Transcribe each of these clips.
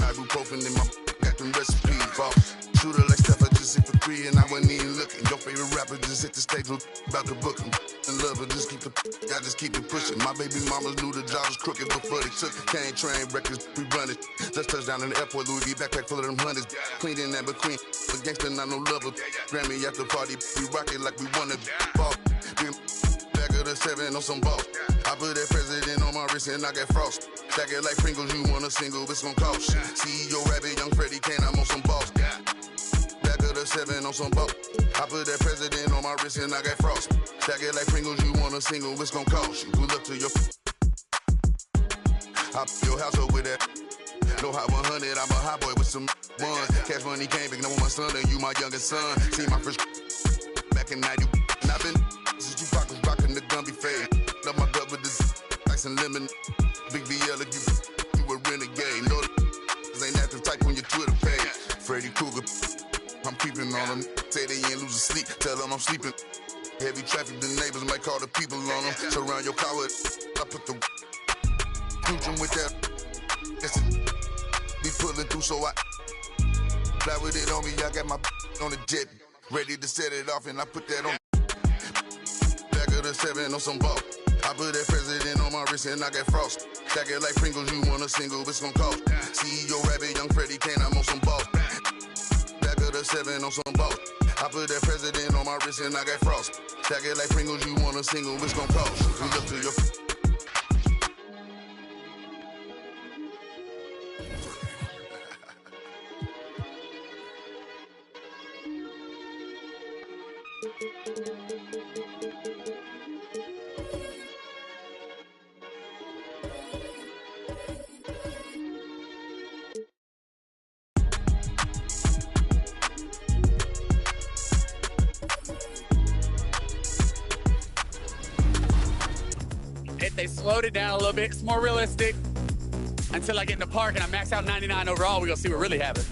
ibuprofen in my got them recipes. Ball. Shooter like stuff, I just hit for free and I wasn't even looking. Your favorite rapper just hit the stage about to book him. And love her, just keep the, I just keep it pushing. My baby mamas knew the job was crooked before they took it. Can't train records, we run it. Just touchdown in the airport, Louis V backpack full of them hundreds. Clean in that between, a gangster not no lover. Grammy after party, we rock it like we wanna ball. Back of the 7 on some ball. I put that president on my wrist and I got frost. Stack it like Pringles, you want a single, it's gon' cost. CEO Rabbit, young Freddie Kane, I'm on some balls. Back of the 7 on some ball. I put that president on my wrist and I got frost. Stack it like Pringles, you want a single, it's gon' cost. You pull up to your I your house up with that. No hot 100, I'm a hot boy with some ones. Cash money came back, now with my son and you my youngest son. See my first back in 90. And I've been since you pockets rocking the Gumby fade. Love my gut with this ice and lemon. Big VL if you a renegade. No, this ain't active type on your Twitter page. Freddy Krueger, I'm creeping on them. Say they ain't losing sleep, tell them I'm sleeping. Heavy traffic, the neighbors might call the people on them. Surround your car with, I put the future with that. Listen, be pulling through, so I fly with it on me. I got my on the jet, ready to set it off, and I put that on. Back of the 7 on some ball. I put that president on my wrist and I got frost. Stack it like Pringles, you want a single, it's gon' cost. CEO Rabbit, young Freddie Kane, I'm on some balls. Back of the 7 on some balls. I put that president on my wrist and I got frost. Stack it like Pringles, you want a single, it's gon' cost. We look to your If they slowed it down a little bit, it's more realistic. Until I get in the park and I max out 99 overall, we're gonna see what really happens.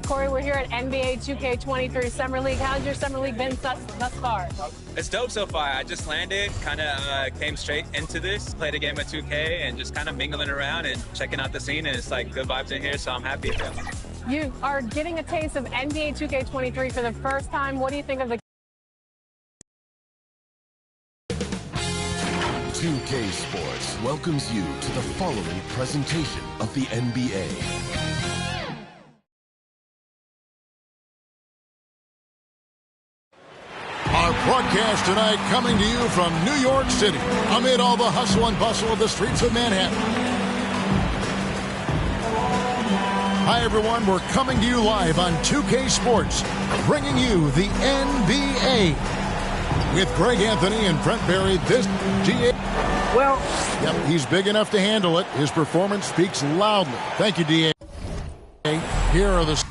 Corey, we're here at NBA 2K23 Summer League. How's your Summer League been thus far? It's dope so far. I just landed, kind of came straight into this, played a game of 2K, and just kind of mingling around and checking out the scene, and it's like good vibes in here, so I'm happy. You are getting a taste of NBA 2K23 for the first time. What do you think of the 2K Sports welcomes you to the following presentation of the NBA. Our broadcast tonight coming to you from New York City, amid all the hustle and bustle of the streets of Manhattan. Hi, everyone. We're coming to you live on 2K Sports, bringing you the NBA. With Greg Anthony and Brent Barry, this GA. Well, yep, he's big enough to handle it. His performance speaks loudly. Thank you, DA. Here are the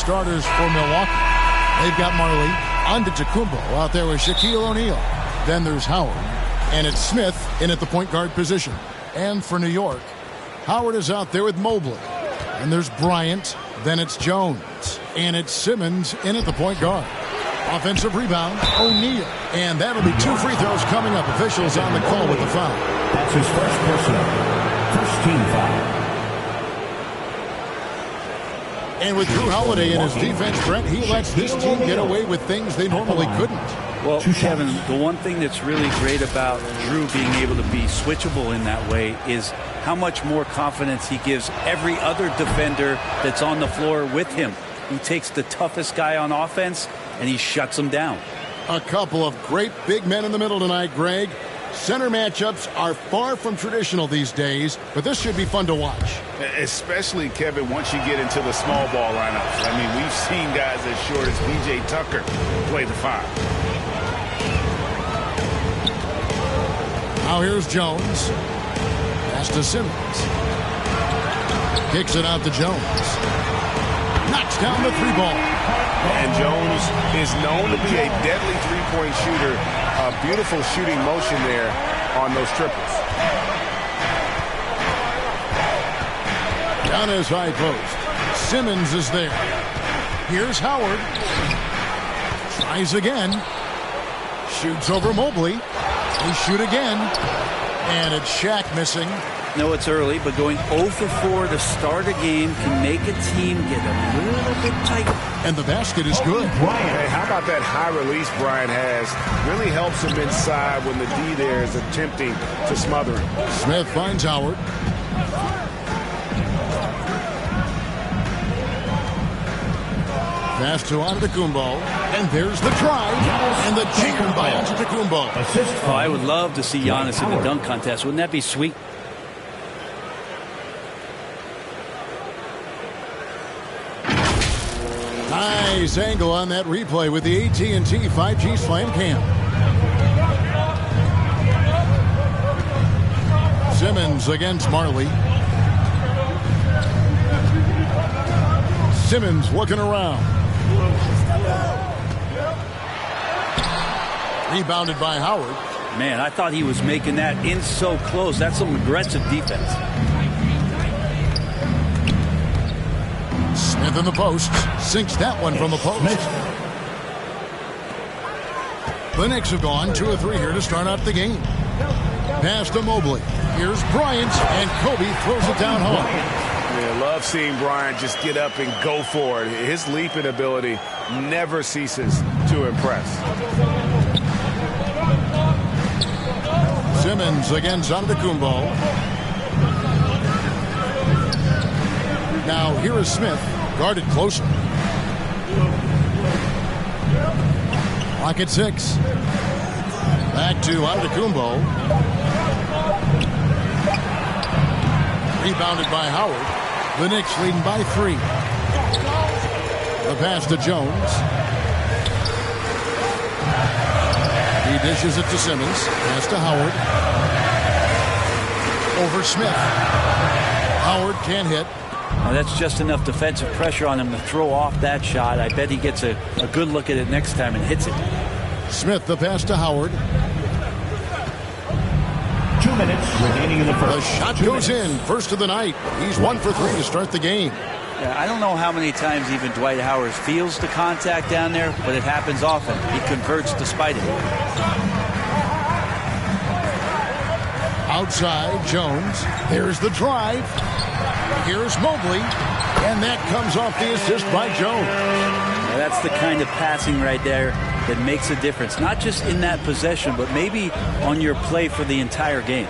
starters for Milwaukee. They've got Marley, Antetokounmpo out there with Shaquille O'Neal. Then there's Howard, and it's Smith in at the point guard position. And for New York, Howard is out there with Mobley. And there's Bryant, then it's Jones, and it's Simmons in at the point guard. Offensive rebound, O'Neal. And that'll be 2 free throws coming up. Officials on the call with the foul. That's his first personal. First team foul. And with Drew Holiday in his defense, Brent, he lets this team get away with things they normally couldn't. Well, Kevin, the one thing that's really great about Drew being able to be switchable in that way is how much more confidence he gives every other defender that's on the floor with him. He takes the toughest guy on offense, and he shuts him down. A couple of great big men in the middle tonight, Greg. Center matchups are far from traditional these days, but this should be fun to watch. Especially, Kevin, once you get into the small ball lineups. I mean, we've seen guys as short as P.J. Tucker play the 5. Now here's Jones. Pass to Simmons. Kicks it out to Jones. Knocks down the 3 ball. And Jones is known to be a deadly three-point shooter. A beautiful shooting motion there on those triples. Down his high post. Simmons is there. Here's Howard. Tries again. Shoots over Mobley. They shoot again. And it's Shaq missing. No, it's early, but going 0 for 4 to start a game can make a team get a little bit tight. And the basket is good. Hey, how about that high release Bryant has? Really helps him inside when the D there is attempting to smother him. Smith finds Howard. Pass to Antetokounmpo. And there's the drive. And the jam by Antetokounmpo. Oh, I would love to see Giannis in the dunk contest. Wouldn't that be sweet? Nice angle on that replay with the AT&T 5G Slam Cam. Simmons against Marley. Simmons looking around. Rebounded by Howard. Man, I thought he was making that in so close. That's some aggressive defense. Smith in the post. Sinks that one from the post. The Knicks have gone 2 of 3 here to start out the game. Pass to Mobley. Here's Bryant, and Kobe throws it down home. Yeah, love seeing Bryant just get up and go for it. His leaping ability never ceases to impress. Simmons against Antetokounmpo. Now here is Smith, guarded closer. Clock at 6. Back to Antetokounmpo. Rebounded by Howard. The Knicks leading by 3. The pass to Jones. He dishes it to Simmons. Pass to Howard. Over Smith. Howard can't hit. Now that's just enough defensive pressure on him to throw off that shot. I bet he gets a good look at it next time and hits it. Smith, the pass to Howard. 2 minutes remaining in the first. The shot goes in. First of the night. He's 1 for 3 to start the game. Yeah, I don't know how many times even Dwight Howard feels the contact down there, but it happens often. He converts despite it. Outside, Jones. There's the drive. Here's Mobley. And that comes off the assist by Jones. Now that's the kind of passing right there that makes a difference. Not just in that possession, but maybe on your play for the entire game.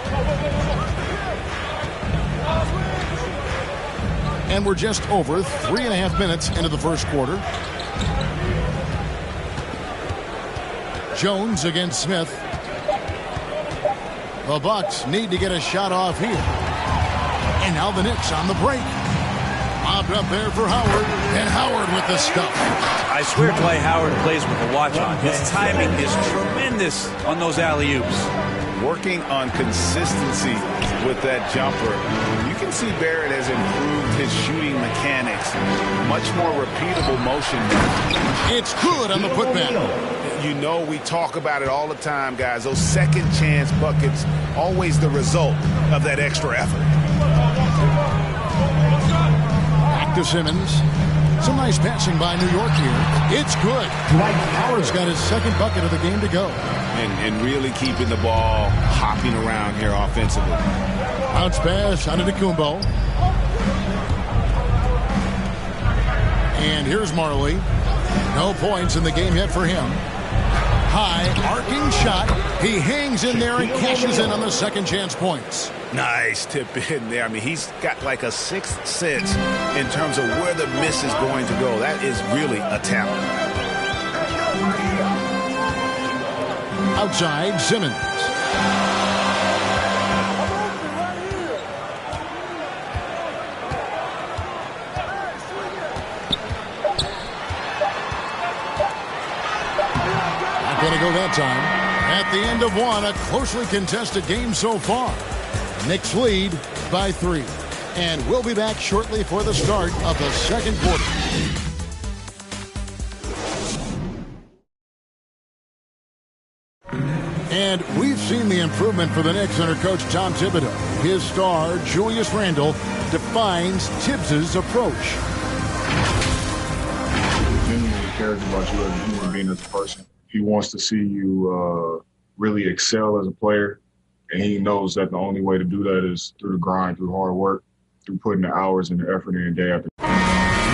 And we're just over 3.5 minutes into the first quarter. Jones against Smith. The Bucks need to get a shot off here. And now the Knicks on the break. Lobbed up there for Howard. And Howard with the stuff. I swear Dwight Howard plays with the watch on. His timing is tremendous on those alley-oops. working on consistency with that jumper. You can see Barrett has improved his shooting mechanics. Much more repeatable motion. It's good on the putback. You know, we talk about it all the time, guys. Those second chance buckets, always the result of that extra effort. Back to Simmons. Some nice passing by New York here. It's good. Howard's got his second bucket of the game to go. And really keeping the ball hopping around here offensively. Bounce pass on Antetokounmpo. And here's Marley. No points in the game yet for him. High arcing shot. He hangs in there and cashes in on the second chance points. Nice tip in there. I mean, he's got like a sixth sense in terms of where the miss is going to go. That is really a talent. Outside, Simmons. Not going to go that time. At the end of one, a closely contested game so far. Knicks lead by 3. And we'll be back shortly for the start of the second quarter. And we've seen the improvement for the Knicks under coach Tom Thibodeau. His star, Julius Randle, defines Tibbs' approach. He genuinely cares about you as a human being, as a person. He wants to see you really excel as a player. And he knows that the only way to do that is through the grind, through hard work, through putting the hours and the effort in day after day.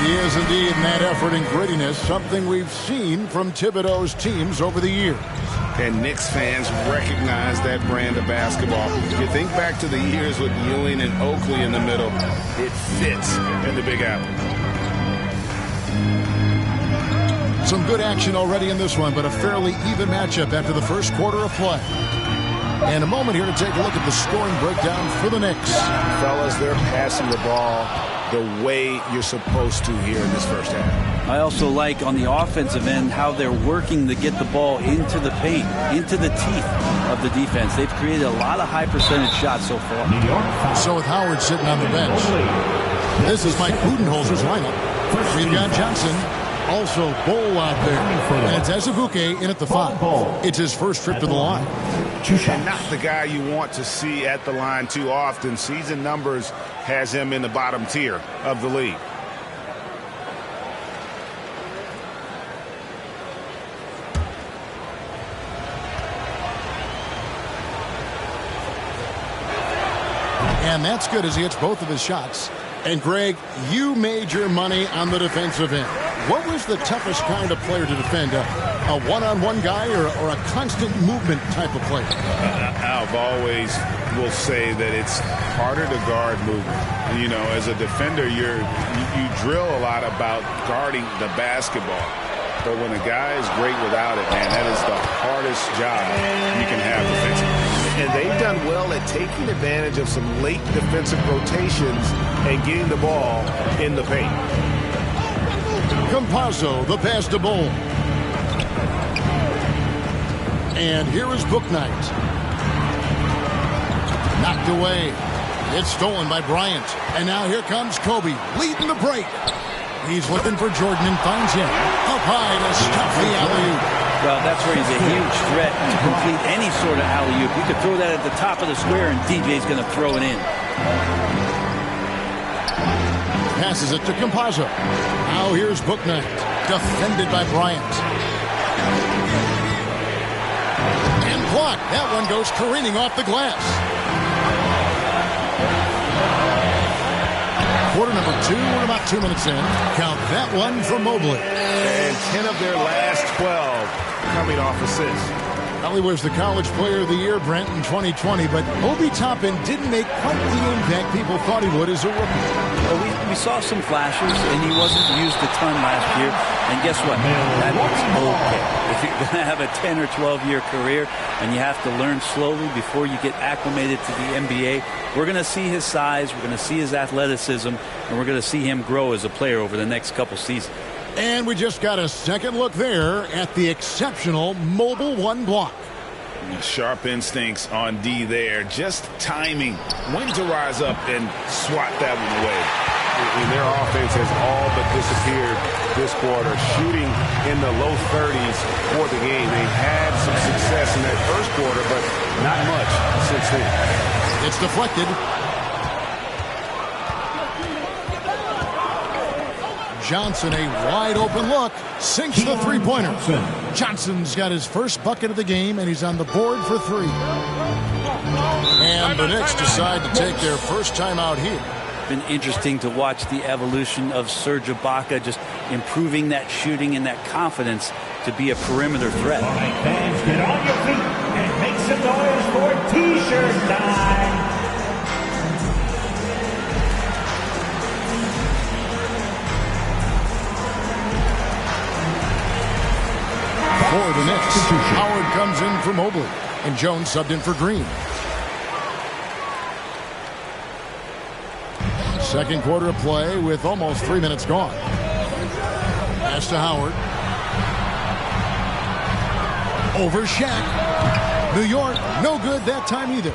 He is indeed in that effort and grittiness, something we've seen from Thibodeau's teams over the years. And Knicks fans recognize that brand of basketball. If you think back to the years with Ewing and Oakley in the middle, it fits in the Big Apple. Some good action already in this one, but a fairly even matchup after the first quarter of play. And a moment here to take a look at the scoring breakdown for the Knicks. Fellas, they're passing the ball the way you're supposed to here in this first half. I also like on the offensive end how they're working to get the ball into the paint, into the teeth of the defense. They've created a lot of high percentage shots so far. So with Howard sitting on the bench, this is Mike Budenholzer's lineup. We've got Johnson, also Bol out there, and it's Azubuike in at the 5. It's his first trip to the line. And not the guy you want to see at the line too often. Season numbers has him in the bottom tier of the league. And that's good as he hits both of his shots. And Greg, you made your money on the defensive end. What was the toughest kind of player to defend? A one-on-one guy or a constant movement type of player? I've always will say that it's harder to guard movement. You know, as a defender, you drill a lot about guarding the basketball. But when a guy is great without it, man, that is the hardest job you can have defensively. And they've done well at taking advantage of some late defensive rotations and getting the ball in the paint. Campazzo, the pass to Bol. And here is Bouknight. Knocked away. It's stolen by Bryant. And now here comes Kobe, leading the break. He's looking for Jordan and finds him. Up high to stop the alley-oop. Well, that's where he's a huge threat to complete any sort of alley-oop. You could throw that at the top of the square, and DJ's going to throw it in. Passes it to Campazzo. Now here's Bouknight, defended by Bryant. And blocked. That one goes careening off the glass. Quarter number 2, we're about 2 minutes in. Count that one for Mobley. And 10 of their last 12 coming off assists. Well, he was the College Player of the Year, Brent, in 2020, but Obi Toppin didn't make quite the impact people thought he would as a rookie. Well, we saw some flashes, and he wasn't used a ton last year. And guess what? That is okay. If you're going to have a 10 or 12-year career and you have to learn slowly before you get acclimated to the NBA, we're going to see his size, we're going to see his athleticism, and we're going to see him grow as a player over the next couple seasons. And we just got a second look there at the exceptional Mobile 1 block. Sharp instincts on D there. Just timing when to rise up and swat that one away. And their offense has all but disappeared this quarter, shooting in the low 30s for the game. They had some success in that first quarter, but not much since then. It's deflected. Johnson, a wide open look, sinks the three-pointer. Johnson's got his first bucket of the game, and he's on the board for three. And the Knicks decide to take their first time out here. Been interesting to watch the evolution of Serge Ibaka, just improving that shooting and that confidence to be a perimeter threat. All right, fans, get on your feet and make some noise for T-shirt time. For the Knicks, Howard comes in for Mobley, and Jones subbed in for Green. Second quarter of play with almost 3 minutes gone. Pass to Howard. Over Shaq. New York, no good that time either.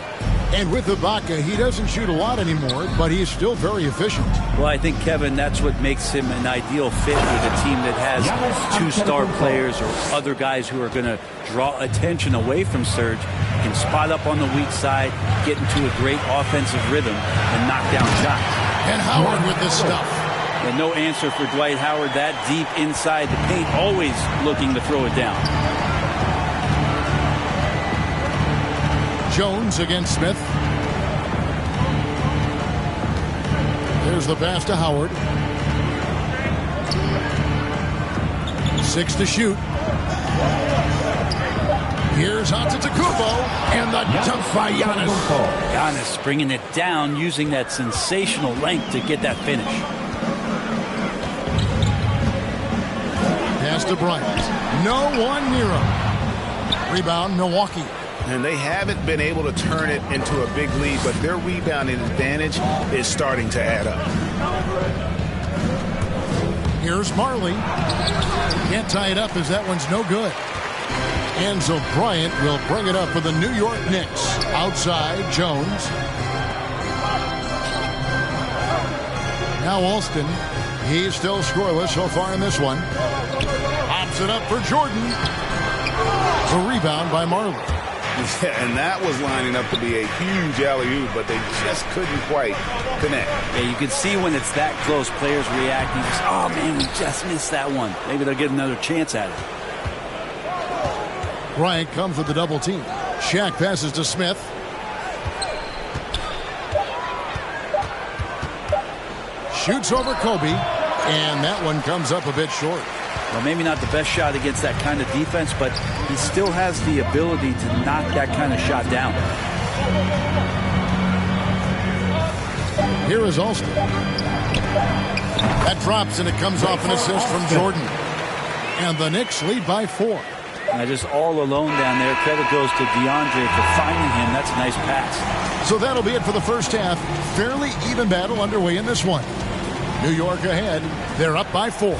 And with Ibaka, he doesn't shoot a lot anymore, but he's still very efficient. Well, I think, Kevin, that's what makes him an ideal fit with a team that has two-star players or other guys who are going to draw attention away from Serge, can spot up on the weak side, get into a great offensive rhythm, and knock down shots. And Howard with this stuff. And no answer for Dwight Howard that deep inside the paint, always looking to throw it down. Jones against Smith. There's the pass to Howard. 6 to shoot. Here's Antetokounmpo, and the dunk by Giannis. Giannis bringing it down, using that sensational length to get that finish. Pass to Bryant. No one near him. Rebound, Milwaukee. And they haven't been able to turn it into a big lead, but their rebounding advantage is starting to add up. Here's Marley. Can't tie it up as that one's no good. Enzo Bryant will bring it up for the New York Knicks. Outside, Jones. Now Alston. He's still scoreless so far in this one. Pops it up for Jordan. The rebound by Marley. And that was lining up to be a huge alley-oop, but they just couldn't quite connect. Yeah, you can see when it's that close, players reacting. Just, oh, man, we just missed that one. Maybe they'll get another chance at it. Bryant comes with the double team. Shaq passes to Smith. Shoots over Kobe, and that one comes up a bit short. Well, maybe not the best shot against that kind of defense, but he still has the ability to knock that kind of shot down. Here is Alston. That drops, and it comes off an assist from Jordan. And the Knicks lead by 4. Now just all alone down there. Credit goes to DeAndre for finding him. That's a nice pass. So that'll be it for the first half. Fairly even battle underway in this one. New York ahead. They're up by 4.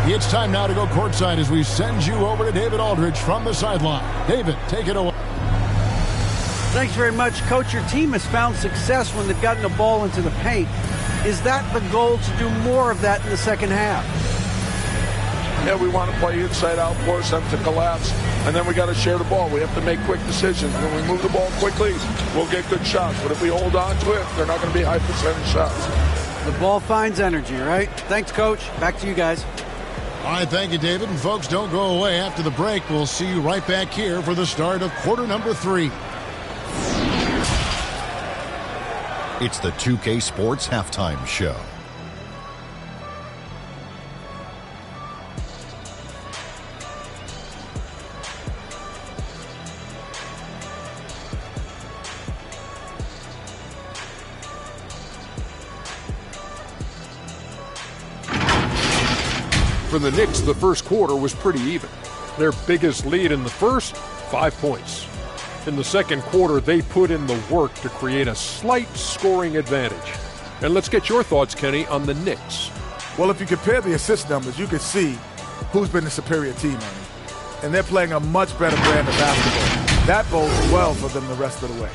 It's time now to go courtside as we send you over to David Aldridge from the sideline. David, take it away. Thanks very much, Coach. Your team has found success when they've gotten the ball into the paint. Is that the goal, to do more of that in the second half? Yeah, we want to play inside out, force them to collapse, and then we got to share the ball. We have to make quick decisions. When we move the ball quickly, we'll get good shots. But if we hold on to it, they're not going to be high percentage shots. The ball finds energy, right? Thanks, Coach. Back to you guys. All right, thank you, David. And folks, don't go away. After the break, we'll see you right back here for the start of quarter number 3. It's the 2K Sports Halftime Show. For the Knicks, the first quarter was pretty even. Their biggest lead in the first, 5 points. In the second quarter, they put in the work to create a slight scoring advantage. And let's get your thoughts, Kenny, on the Knicks. Well, if you compare the assist numbers, you can see who's been the superior team, Ernie. And they're playing a much better brand of basketball that bodes well for them the rest of the way.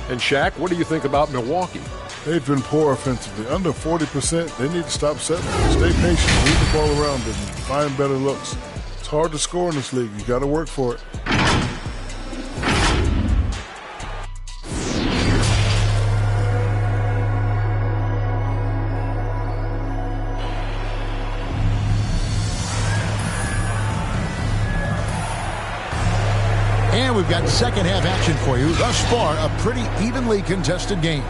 And Shaq, what do you think about Milwaukee? They've been poor offensively. Under 40%, they need to stop settling. Stay patient, move the ball around them, find better looks. It's hard to score in this league. You got to work for it. And we've got second half action for you. Thus far, a pretty evenly contested game.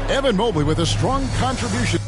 Evan Mobley with a strong contribution.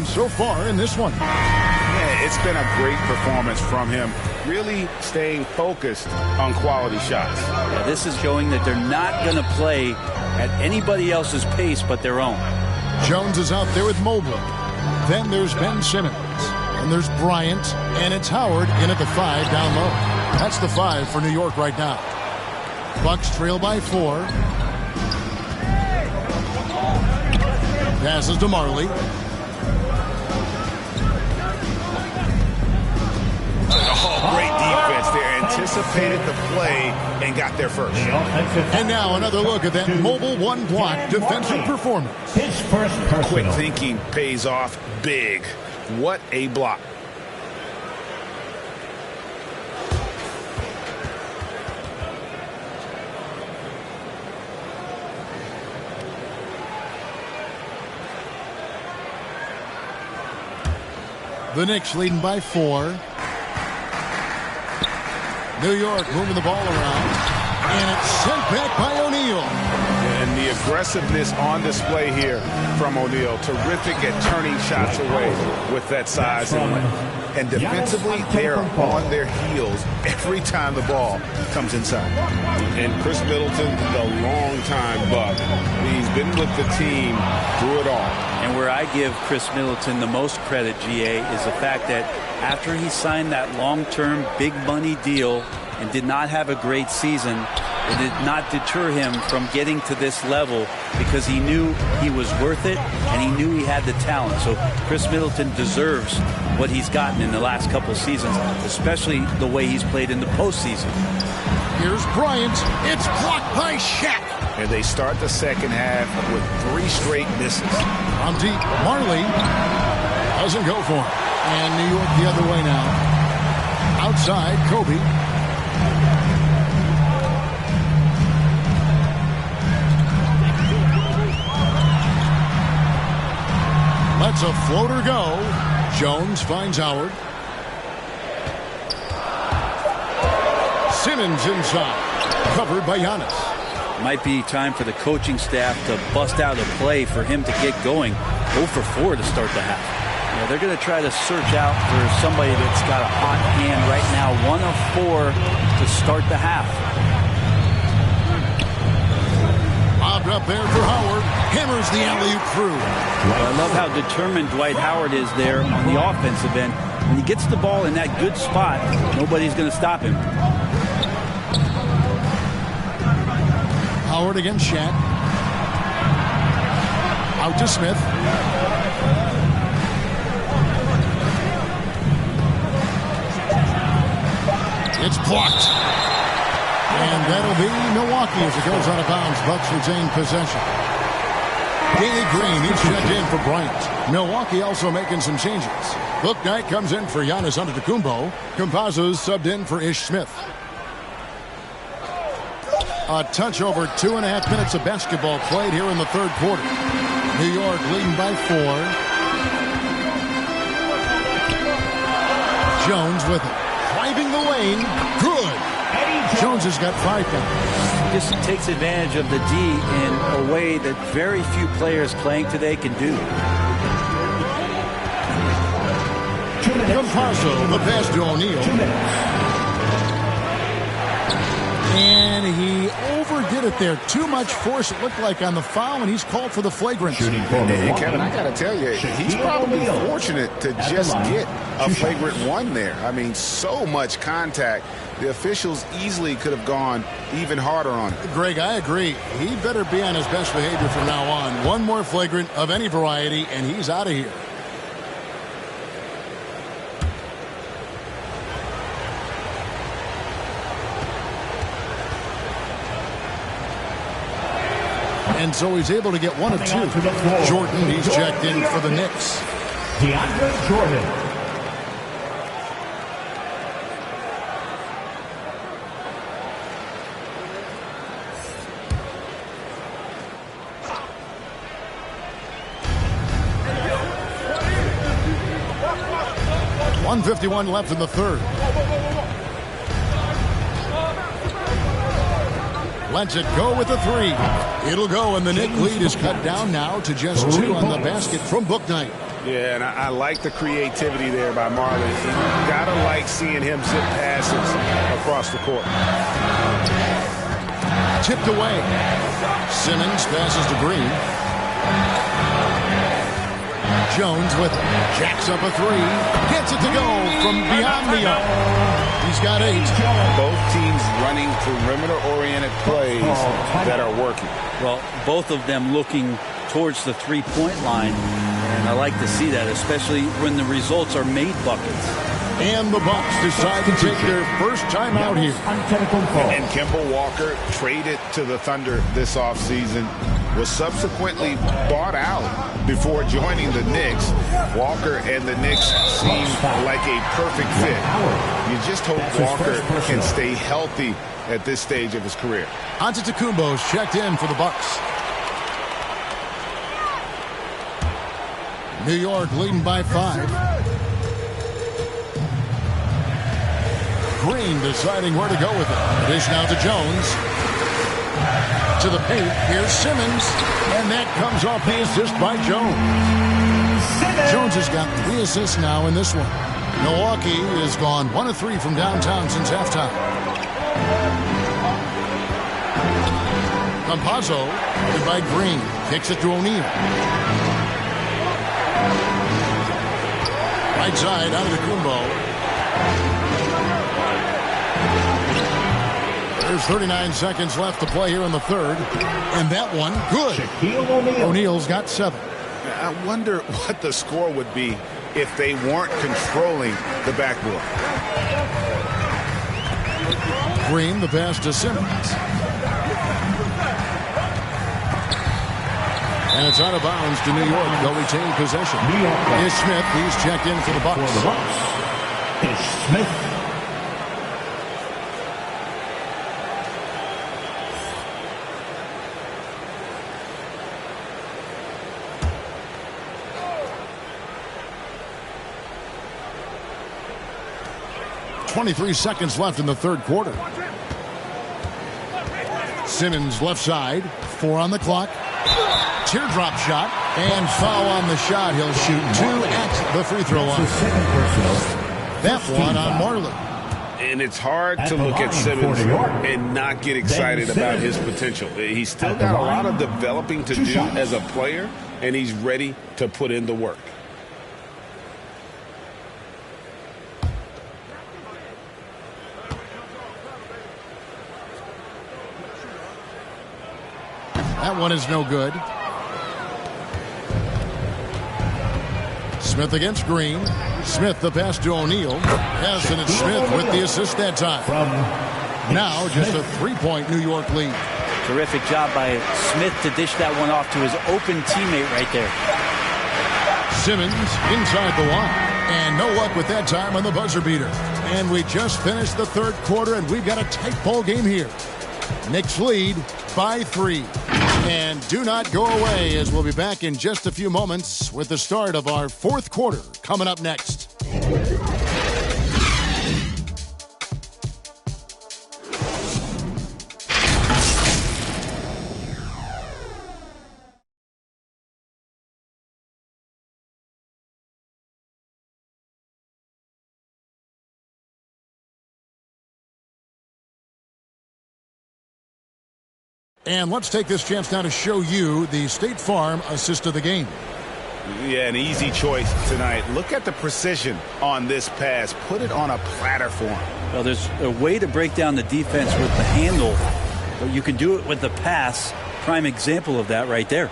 So far in this one. Yeah, it's been a great performance from him, really staying focused on quality shots. Yeah, this is showing that they're not going to play at anybody else's pace but their own. Jones is out there with Mobley. Then there's Ben Simmons. And there's Bryant. And it's Howard in at the 5 down low. That's the 5 for New York right now. Bucks trail by 4. Passes to Marley. Oh, great defense there. Anticipated the play and got there first. And now another look at that mobile one-block defensive performance. His first personal. Quick thinking pays off big. What a block. The Knicks leading by 4. New York moving the ball around. And it's sent back by O'Neal. And the aggressiveness on display here from O'Neal. Terrific at turning shots away with that size and length. And defensively, they are on their heels every time the ball comes inside. And Chris Middleton, the long-time Buck. He's been with the team through it all. And where I give Chris Middleton the most credit, GA, is the fact that after he signed that long-term big money deal and did not have a great season, it did not deter him from getting to this level because he knew he was worth it and he knew he had the talent. So Chris Middleton deserves what he's gotten in the last couple seasons, especially the way he's played in the postseason. Here's Bryant. It's blocked by Shaq. And they start the second half with 3 straight misses. On deep, Marley doesn't go for it. And New York the other way now. Outside, Kobe. Lets a floater go. Jones finds Howard. Simmons inside. Covered by Giannis. Might be time for the coaching staff to bust out a play for him to get going. 0 for 4 to start the half. Yeah, they're going to try to search out for somebody that's got a hot hand right now. 1 of 4 to start the half. Lobbed up there for Howard. Hammers the alley-oop through. I love how determined Dwight Howard is there on the offensive end. When he gets the ball in that good spot, nobody's going to stop him. Howard against Shaq. Out to Smith. It's blocked. And that'll be Milwaukee as it goes out of bounds. Bucks retain possession. Danny Green, he's checked in for Bryant. Milwaukee also making some changes. Bouknight comes in for Giannis Antetokounmpo. Campazzo's subbed in for Ish Smith. A touch over 2.5 minutes of basketball played here in the third quarter. New York leading by 4. Jones with it. Driving the lane. Good. Jones has got 5 now. Just takes advantage of the D in a way that very few players playing today can do. Campazzo, the pass to O'Neal. And he overdid it there. Too much force, it looked like, on the foul, and he's called for the flagrant. Hey, Kevin, I got to tell you, he's probably fortunate to just get a flagrant one there. I mean, so much contact. The officials easily could have gone even harder on it. Greg, I agree. He better be on his best behavior from now on. One more flagrant of any variety, and he's out of here. And so he's able to get 1 of 2. Jordan, he's checked in for the Knicks. DeAndre Jordan. .151 left in the third. Lets it go with the 3. It'll go, and the Knick lead is cut down now to just 2 on the basket from Bouknight. Yeah, and I like the creativity there by Marley. You gotta like seeing him zip passes across the court. Tipped away. Simmons passes to Green. Jones with it. Jacks up a 3. Gets it to go from beyond the arc. He's got 8. Both teams running perimeter-oriented plays that are working. Well, both of them looking towards the three-point line, and I like to see that, especially when the results are made buckets. And the Bucks decide to take their first time out here. And Kemba Walker, traded to the Thunder this offseason, was subsequently bought out before joining the Knicks. Walker and the Knicks seem like a perfect fit. You just hope Walker can stay healthy at this stage of his career. Antetokounmpo's checked in for the Bucks. New York leading by 5. Green deciding where to go with it. Dish now to Jones. To the paint. Here's Simmons. And that comes off the assist by Jones. Jones has got 3 assists now in this one. Milwaukee has gone 1 of 3 from downtown since halftime. Campazzo by Green. Kicks it to O'Neal. Right side out of the Kumbo. There's 39 seconds left to play here in the third. And that one, good. O'Neal's got 7. I wonder what the score would be if they weren't controlling the backboard. Green, the pass to Simmons. And it's out of bounds to New York. They'll retain possession. Ish Smith, he's checked in for the Bucks. Ish Smith. .23 seconds left in the third quarter. Simmons left side. 4 on the clock. Teardrop shot. And foul on the shot. He'll shoot 2 at the free throw line. That one on Marley. And it's hard to look at Simmons and not get excited about his potential. He's still got a lot of developing to do as a player, and he's ready to put in the work. That one is no good. Smith against Green. Smith the pass to O'Neal. Yes, and it's Smith with the assist that time. Now just a 3-point New York lead. Terrific job by Smith to dish that one off to his open teammate right there. Simmons inside the line. And no luck with that time on the buzzer beater. And we just finished the third quarter, and we've got a tight ball game here. Knicks lead by 3. And do not go away, as we'll be back in just a few moments with the start of our fourth quarter coming up next. And let's take this chance now to show you the State Farm assist of the game. Yeah, an easy choice tonight. Look at the precision on this pass. Put it on a platter for him. Well, there's a way to break down the defense with the handle, but you can do it with the pass. Prime example of that right there.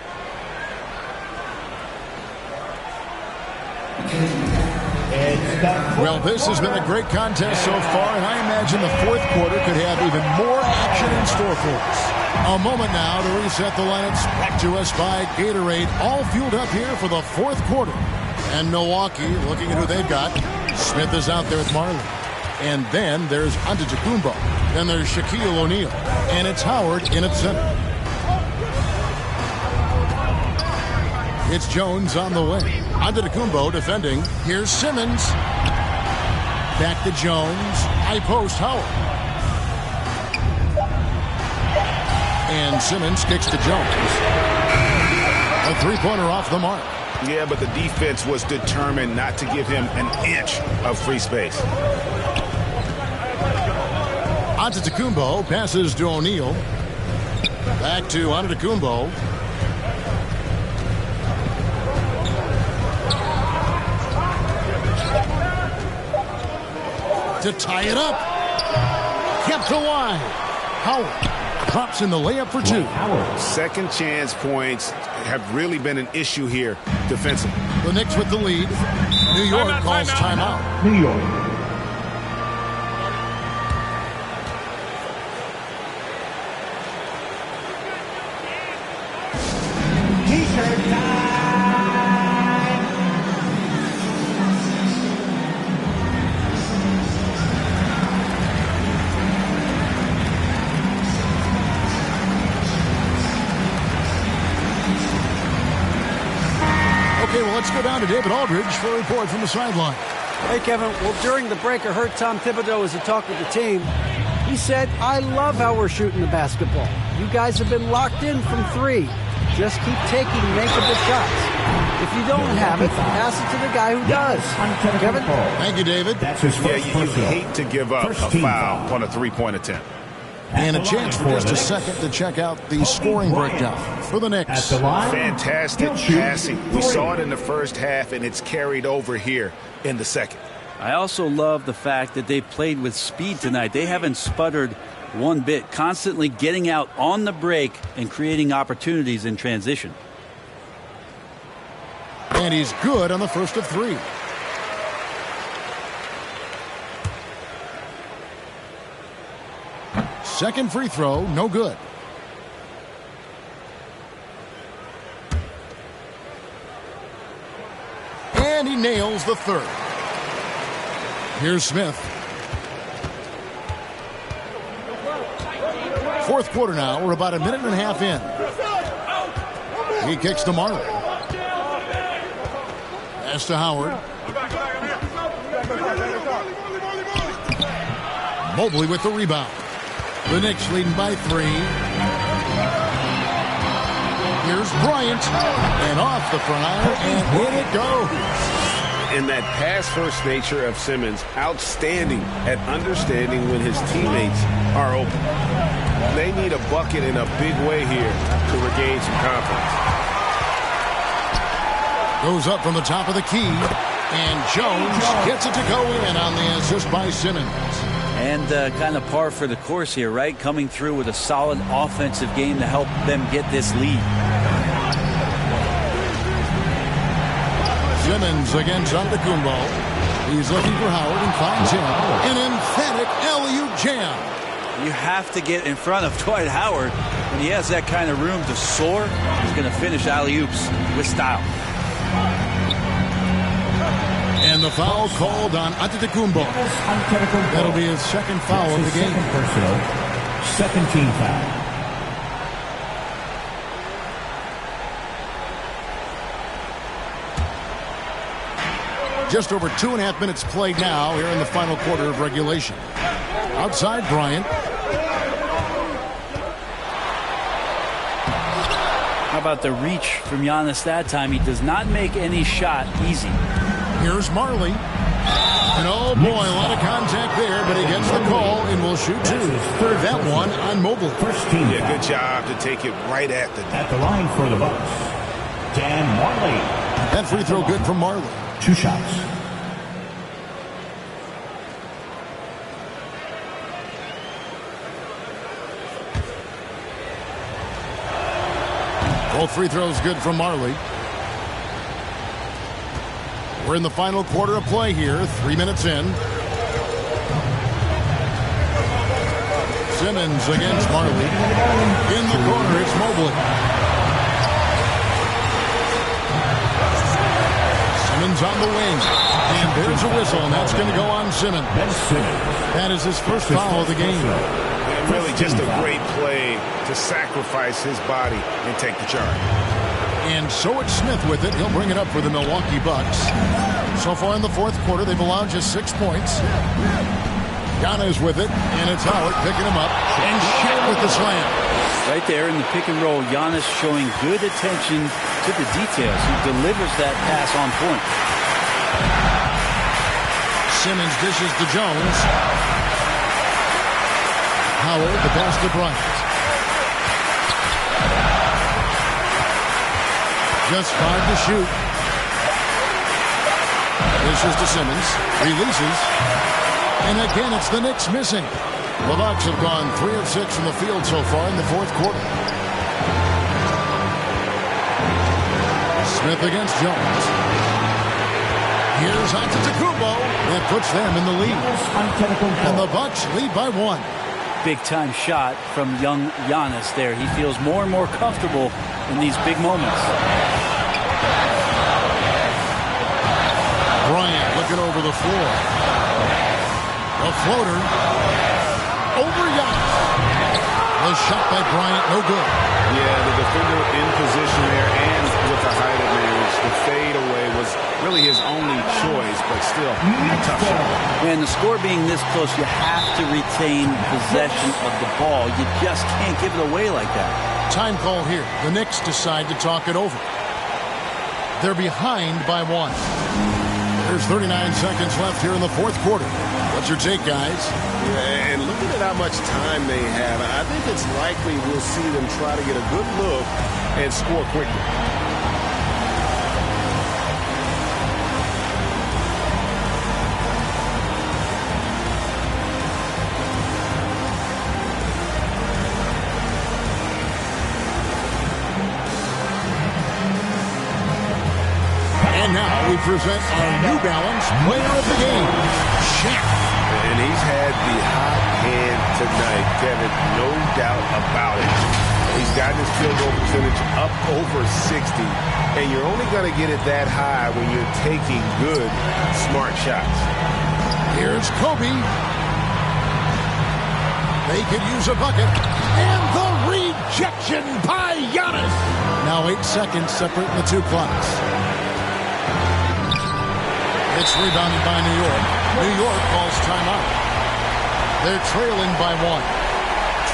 Well, this has been a great contest so far, and I imagine the fourth quarter could have even more action in store for us. A moment now to reset the lineups, brought to us by Gatorade, all fueled up here for the fourth quarter. And Milwaukee, looking at who they've got. Smith is out there with Marley. And then there's Antetokounmpo. Then there's Shaquille O'Neal. And it's Howard in at center. It's Jones on the wing. Antetokounmpo defending. Here's Simmons. Back to Jones. High post, Howard. And Simmons kicks to Jones. A three-pointer off the mark. Yeah, but the defense was determined not to give him an inch of free space. Antetokounmpo passes to O'Neal. Back to Antetokounmpo. To tie it up. Kept alive. Howard drops in the layup for 2. Second chance points have really been an issue here defensively. The Knicks with the lead. New York calls timeout. New York. T-shirt time. Okay, well, let's go down to David Aldridge for a report from the sideline. Hey, Kevin. Well, during the break, I heard Tom Thibodeau as he talked with the team. He said, I love how we're shooting the basketball. You guys have been locked in from 3. Just keep taking makeable shots. If you don't have it, pass it to the guy who does. Kevin? Thank you, David. Yeah, you hate to give up a foul on a three-point attempt. And a chance for just a second to check out the scoring breakdown for the Knicks. Fantastic passing. We saw it in the first half, and it's carried over here in the second. I also love the fact that they played with speed tonight. They haven't sputtered one bit, constantly getting out on the break and creating opportunities in transition. And he's good on the first of 3. Second free throw, no good. And he nails the third. Here's Smith. Fourth quarter now. We're about a minute and a half in. He kicks to Marley. Pass to Howard. Mobley with the rebound. The Knicks leading by 3. Here's Bryant. And off the front iron, and in it goes. And that pass-first nature of Simmons, outstanding at understanding when his teammates are open. They need a bucket in a big way here to regain some confidence. Goes up from the top of the key. And Jones gets it to go in on the assist by Simmons. And kind of par for the course here, right? Coming through with a solid offensive game to help them get this lead. Simmons against Antetokounmpo. He's looking for Howard and finds him. An emphatic alley-oop jam. You have to get in front of Dwight Howard. When he has that kind of room to soar, he's going to finish alley-oops with style. And the foul called on Antetokounmpo. That'll be his second foul of the game. Second team foul. Just over 2.5 minutes played now here in the final quarter of regulation. Outside Bryant. How about the reach from Giannis that time? He does not make any shot easy. Here's Marley. And oh boy, a lot of contact there, but he gets the call and will shoot two. That one on Mobile. First team. Yeah, good job to take it right at the line for the Bucks. Dan Marley. That free throw good from Marley. 2 shots. Both free throws good from Marley. We're in the final quarter of play here. 3 minutes in. Simmons against Marley. In the corner, it's Mobley. Simmons on the wing. And there's a whistle, and that's going to go on Simmons. That is his first foul of the game. And really just a great play to sacrifice his body and take the charge. And so it's Smith with it. He'll bring it up for the Milwaukee Bucks. So far in the fourth quarter, they've allowed just 6 points. Giannis with it, and it's Howard picking him up. And Shaq with the slam. Right there in the pick and roll, Giannis showing good attention to the details. He delivers that pass on point. Simmons dishes to Jones. Howard, the pass to Bryant. Just 5 to shoot. Dishes to Simmons. Releases. And again, it's the Knicks missing. The Bucks have gone 3 of 6 from the field so far in the fourth quarter. Smith against Jones. Here's Antetokounmpo. That puts them in the lead. And the Bucks lead by 1. Big-time shot from young Giannis there. He feels more and more comfortable in these big moments. Bryant looking over the floor. A floater over Giannis. The shot by Bryant, no good. Yeah, the defender in position there and with the height advantage. The fade away was really his only choice, but still a tough shot. And the score being this close, you have to retain possession of the ball. You just can't give it away like that. Time call here. The Knicks decide to talk it over. They're behind by 1. There's 39 seconds left here in the fourth quarter. What's your take, guys? Yeah, and looking at how much time they have, I think it's likely we'll see them try to get a good look and score quickly. And now we present our New Balance Player of the Game, Shaq. And he's had the hot hand tonight, Kevin, no doubt about it. He's gotten his field goal percentage up over 60, and you're only going to get it that high when you're taking good, smart shots. Here's Kobe. They could use a bucket. And the rejection by Giannis. Now 8 seconds separating the 2 clocks. It's rebounded by New York. New York calls timeout. They're trailing by 1.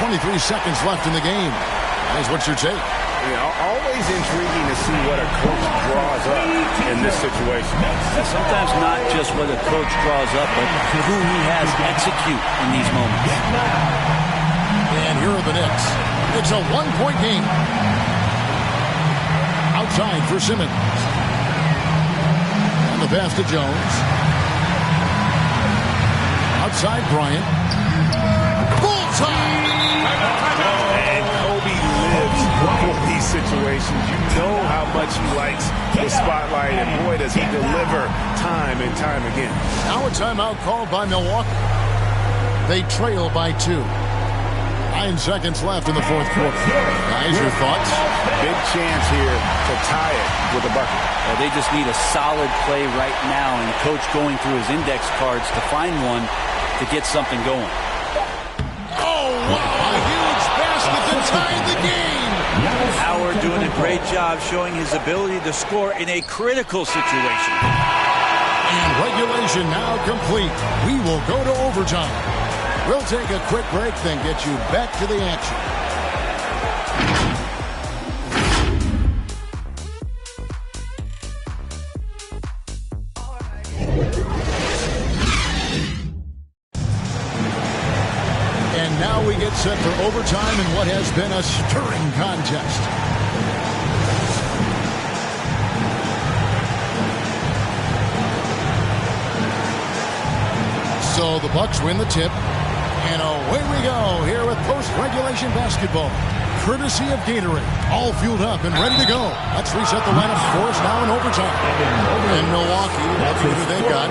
23 seconds left in the game. Guys, what's your take? Yeah, always intriguing to see what a coach draws up in this situation. Sometimes not just what a coach draws up, but who he has execute in these moments. And here are the Knicks. It's a 1-point game. Outside for Simmons. The pass to Jones. Outside Bryant. Bullseye! And Kobe lives for the these situations. You know how much he likes the spotlight, and boy, does he deliver time and time again. Now a timeout called by Milwaukee. They trail by 2. 9 seconds left in the fourth quarter. Guys, your thoughts? Big chance here to tie it with a bucket. Well, they just need a solid play right now, and Coach going through his index cards to find one to get something going. Oh, wow, a huge basket to tie the game. Howard doing a great job showing his ability to score in a critical situation. And regulation now complete. We will go to overtime. We'll take a quick break, then get you back to the action. And now we get set for overtime in what has been a stirring contest. So the Bucks win the tip. And away we go here with post-regulation basketball. Courtesy of Gatorade. All fueled up and ready to go. Let's reset the lineup for us now in overtime. In Milwaukee, let's see who they got.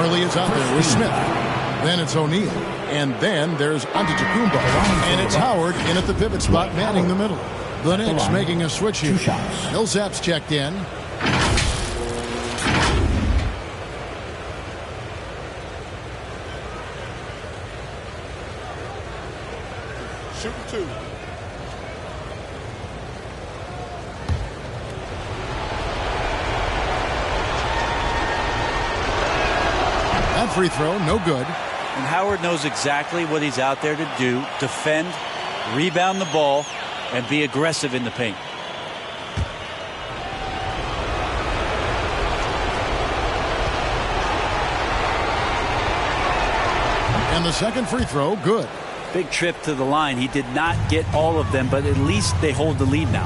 Early is out there with Smith. Then it's O'Neal. And then there's Antetokounmpo. And it's Howard in at the pivot spot, manning the middle. The Knicks making a switch here. Millsap's checked in. Shooting 2. That free throw, no good. And Howard knows exactly what he's out there to do. Defend, rebound the ball, and be aggressive in the paint. And the second free throw, good. Big trip to the line. He did not get all of them, but at least they hold the lead now.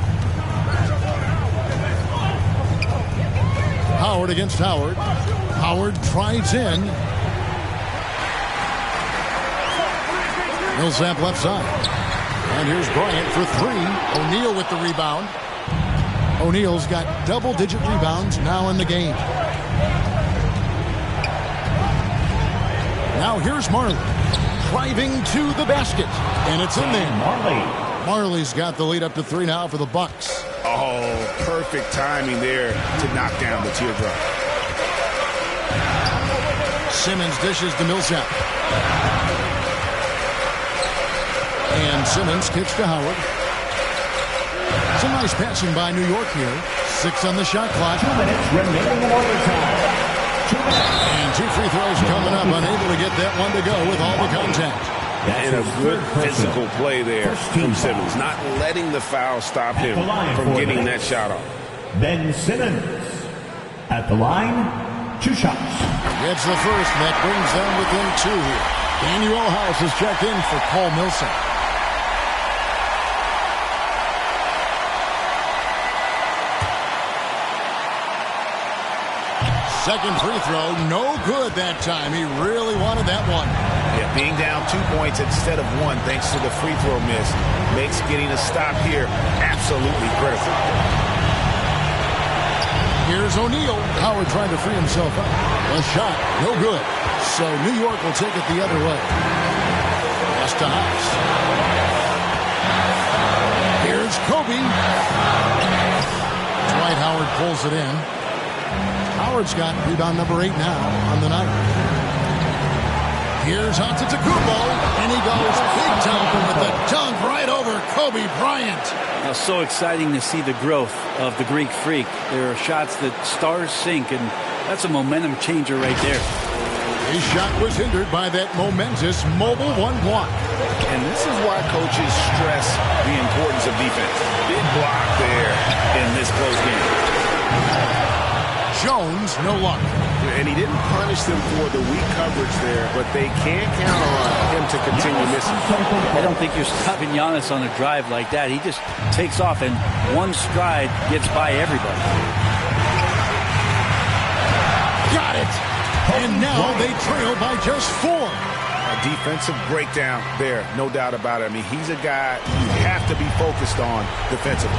Howard against Howard. Howard drives in. Millsap left side. And here's Bryant for 3. O'Neal with the rebound. O'Neal's got double-digit rebounds now in the game. Now here's Marley. Driving to the basket, and it's in there. Marley's got the lead up to 3 now for the Bucks. Oh, perfect timing there to knock down the teardrop. Simmons dishes to Millsap. And Simmons kicks to Howard. Some nice passing by New York here. 6 on the shot clock. 2 minutes remaining in overtime. And 2 free throws coming up. Unable to get that one to go with all the contact. And a good physical play there from Simmons. Not letting the foul stop him from getting that shot off. Ben Simmons at the line. 2 shots. Gets the first, and that brings them within 2 here. Daniel House has checked in for Paul Millsap. Second free throw, no good that time. He really wanted that one. Yeah, being down 2 points instead of 1 thanks to the free throw miss makes getting a stop here absolutely critical. Here's O'Neal. Howard trying to free himself up. A shot, no good. So New York will take it the other way. Pass to House. Here's Kobe. Dwight Howard pulls it in. Howard's got rebound number 8 now on the night. Here's Antetokounmpo, and he goes big time with the dunk right over Kobe Bryant. Now, so exciting to see the growth of the Greek Freak. There are shots that stars sink, and that's a momentum changer right there. His shot was hindered by that momentous mobile 1 block. And this is why coaches stress the importance of defense. Big block there in this close game. Jones, no luck. And he didn't punish them for the weak coverage there, but they can't count on him to continue missing. I don't think you're stopping Giannis on a drive like that. He just takes off, and 1 stride gets by everybody. Got it. And now they trail by just 4. A defensive breakdown there, no doubt about it. I mean, he's a guy you have to be focused on defensively.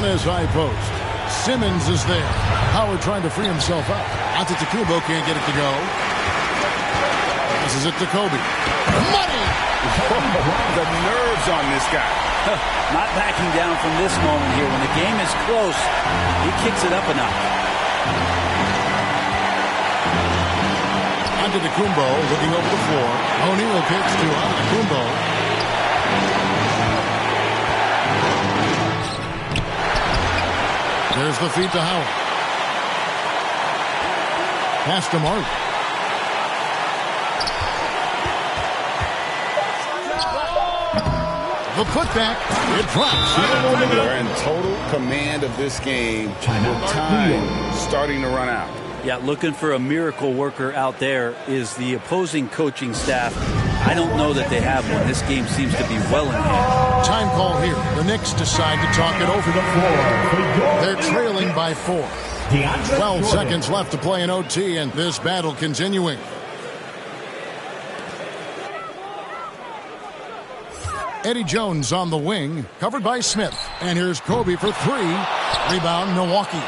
on his high post. Simmons is there. Howard trying to free himself up. Antetokounmpo can't get it to go. This is it to Kobe. Money! The nerves on this guy. Not backing down from this moment here. When the game is close, he kicks it up a notch. Antetokounmpo looking over the floor. O'Neal kicks to Antetokounmpo. There's the feed to Howard. Pass to Marley. The putback, it drops. They're in total command of this game with time starting to run out. Yeah, looking for a miracle worker out there is the opposing coaching staff. I don't know that they have one. This game seems to be well in hand. Time call here. The Knicks decide to talk it over. They're trailing by 4. 12 seconds left to play in OT, and this battle continuing. Eddie Jones on the wing, covered by Smith. And here's Kobe for 3. Rebound, Milwaukee.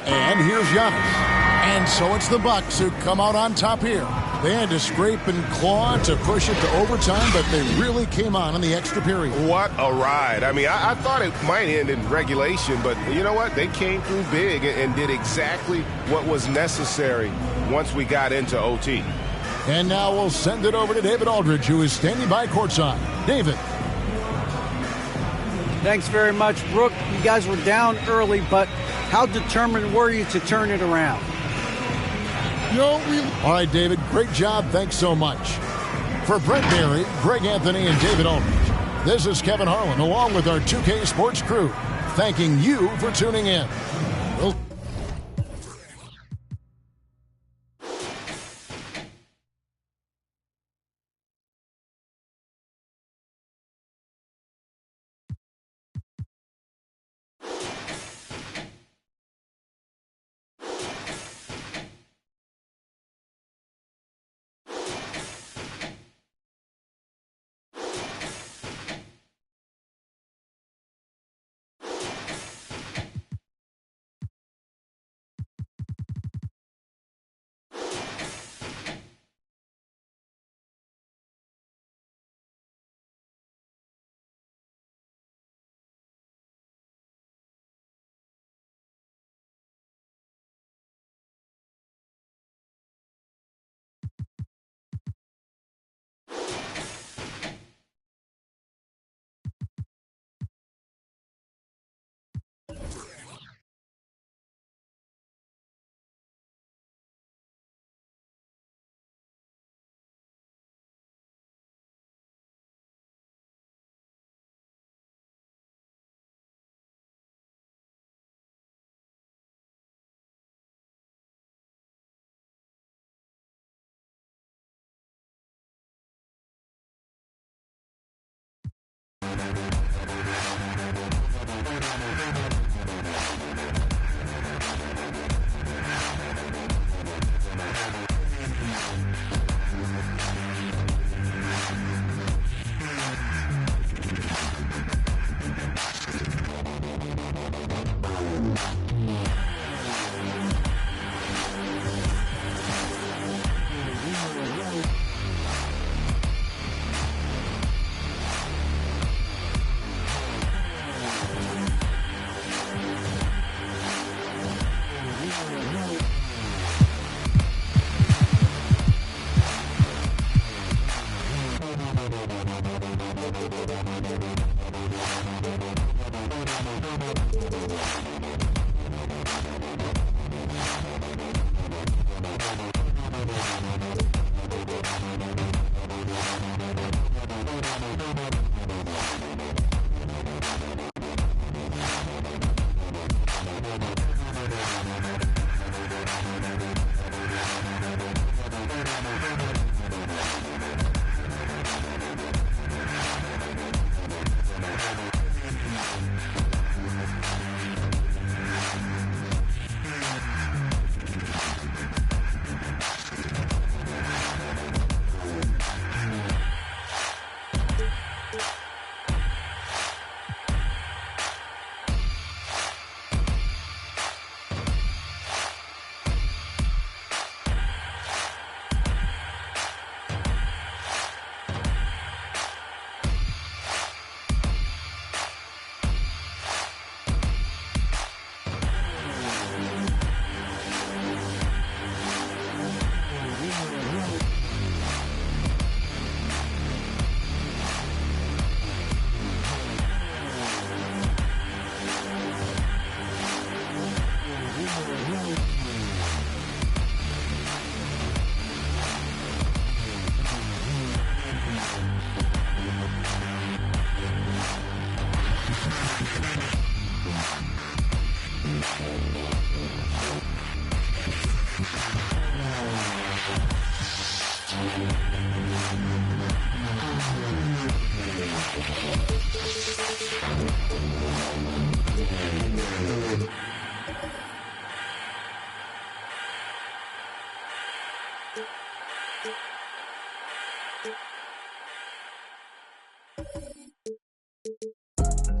And here's Giannis. And so it's the Bucks who come out on top here. They had to scrape and claw to push it to overtime, but they really came on in the extra period. What a ride. I mean, I thought it might end in regulation, but you know what? They came through big and did exactly what was necessary once we got into OT. And now we'll send it over to David Aldridge, who is standing by courtside. David. Thanks very much, Brooke. You guys were down early, but how determined were you to turn it around? All right, David, great job. Thanks so much. For Brent Berry, Greg Anthony, and David Aldridge, this is Kevin Harlan, along with our 2K Sports crew, thanking you for tuning in.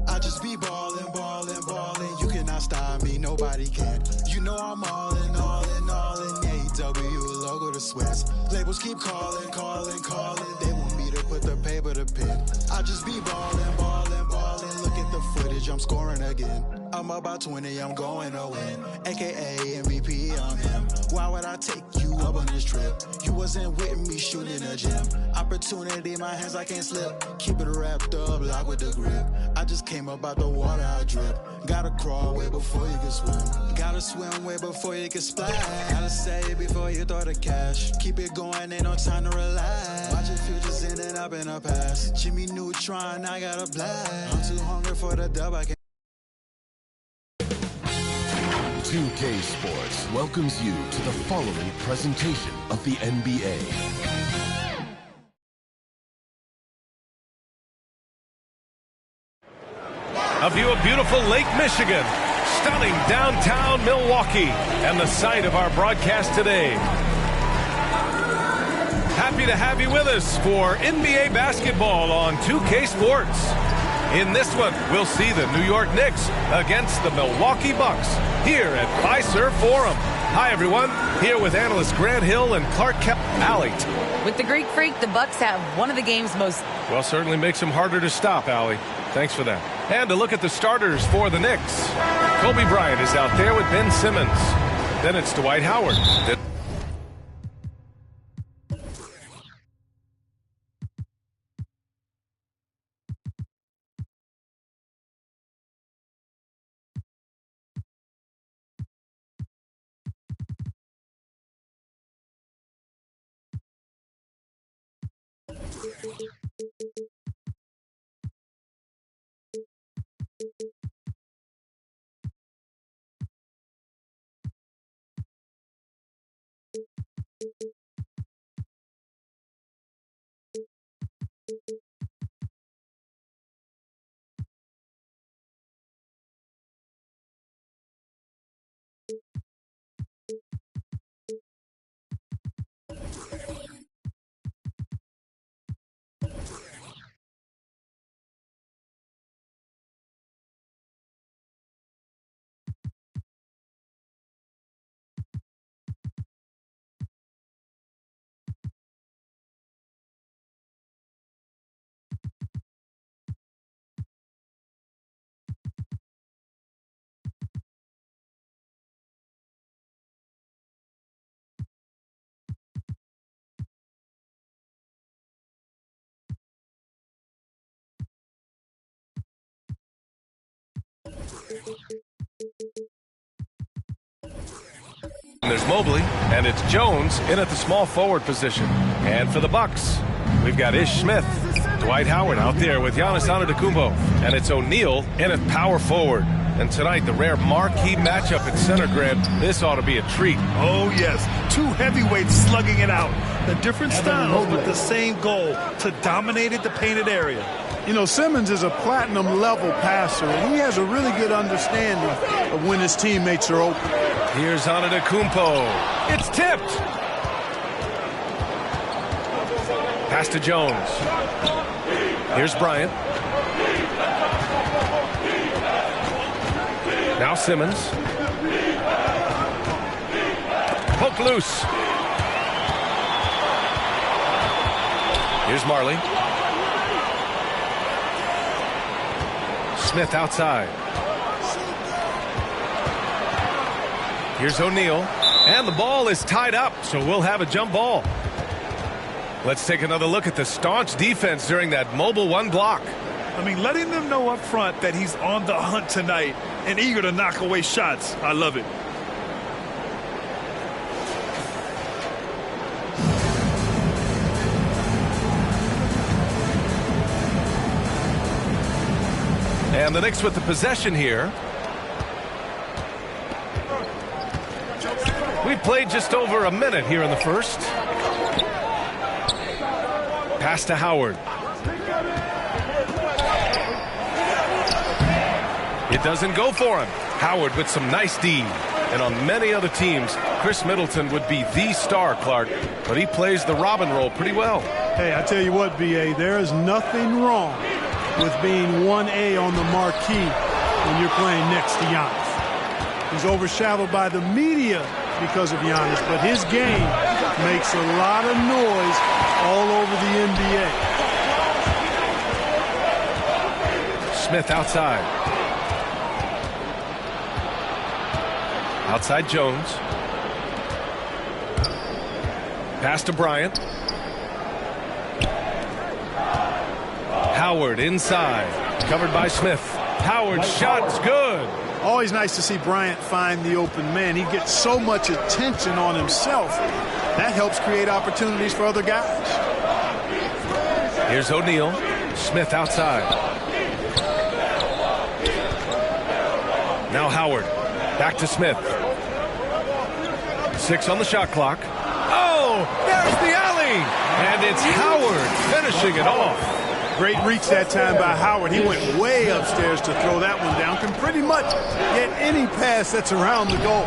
I just be ballin', ballin', ballin'. You cannot stop me, nobody can. You know I'm all in, all in, all in. AEW logo to sweats. Labels keep calling, calling, calling. They want me to put the paper to pen. I just be ballin', ballin', ballin'. Look at the footage, I'm scoring again. I'm about 20, I'm going to win. AKA MVP, I'm him. Why would I take you up on this trip? You wasn't with me shooting in a gym. Opportunity in my hands, I can't slip. Keep it wrapped up, lock with the grip. I just came up out the water, I drip. Gotta crawl way before you can swim. Gotta swim way before you can splash. Gotta save before you throw the cash. Keep it going, ain't no time to relax. Watch your futures in and up in the past. Jimmy Neutron, I got a blast. I'm too hungry for the dub, I can't. 2K Sports welcomes you to the following presentation of the NBA. A view of beautiful Lake Michigan, stunning downtown Milwaukee, and the site of our broadcast today. Happy to have you with us for NBA basketball on 2K Sports. In this one, we'll see the New York Knicks against the Milwaukee Bucks here at Fiserv Forum. Hi, everyone. Here with analysts Grant Hill and Clark Alley. With the Greek Freak, the Bucks have one of the game's most... Well, certainly makes them harder to stop, Allie. Thanks for that. And to look at the starters for the Knicks. Kobe Bryant is out there with Ben Simmons. Then it's Dwight Howard. There's Mobley, and it's Jones in at the small forward position. And for the Bucks, we've got Ish Smith, Dwight Howard out there with Giannis Antetokounmpo, and it's O'Neal in at power forward. And tonight, the rare marquee matchup at center, Grant. This ought to be a treat. Oh, yes. Two heavyweights slugging it out. The different styles, but the same goal, to dominate the painted area. You know, Simmons is a platinum-level passer, and he has a really good understanding of when his teammates are open. Here's Antetokounmpo. It's tipped. Pass to Jones. Here's Bryant. Now Simmons. Poke loose. Here's Marley. Smith outside. Here's O'Neal. And the ball is tied up, so we'll have a jump ball. Let's take another look at the staunch defense during that mobile one block. I mean, letting them know up front that he's on the hunt tonight and eager to knock away shots. I love it. And the Knicks with the possession here. We played just over a minute here in the first. Pass to Howard. It doesn't go for him. Howard with some nice D. And on many other teams, Chris Middleton would be the star, Clark, but he plays the Robin role pretty well. Hey, I tell you what, B.A., there is nothing wrong with being 1A on the marquee when you're playing next to Giannis. He's overshadowed by the media because of Giannis, but his game makes a lot of noise all over the NBA. Smith outside. Outside Jones. Pass to Bryant. Howard inside. Covered by Smith. Howard's shot's good. Always nice to see Bryant find the open man. He gets so much attention on himself. That helps create opportunities for other guys. Here's O'Neal. Smith outside. Now Howard. Back to Smith. 6 on the shot clock. Oh, there's the alley. And it's Howard finishing it off. Great reach that time by Howard. He went way upstairs to throw that one down. Can pretty much get any pass that's around the goal.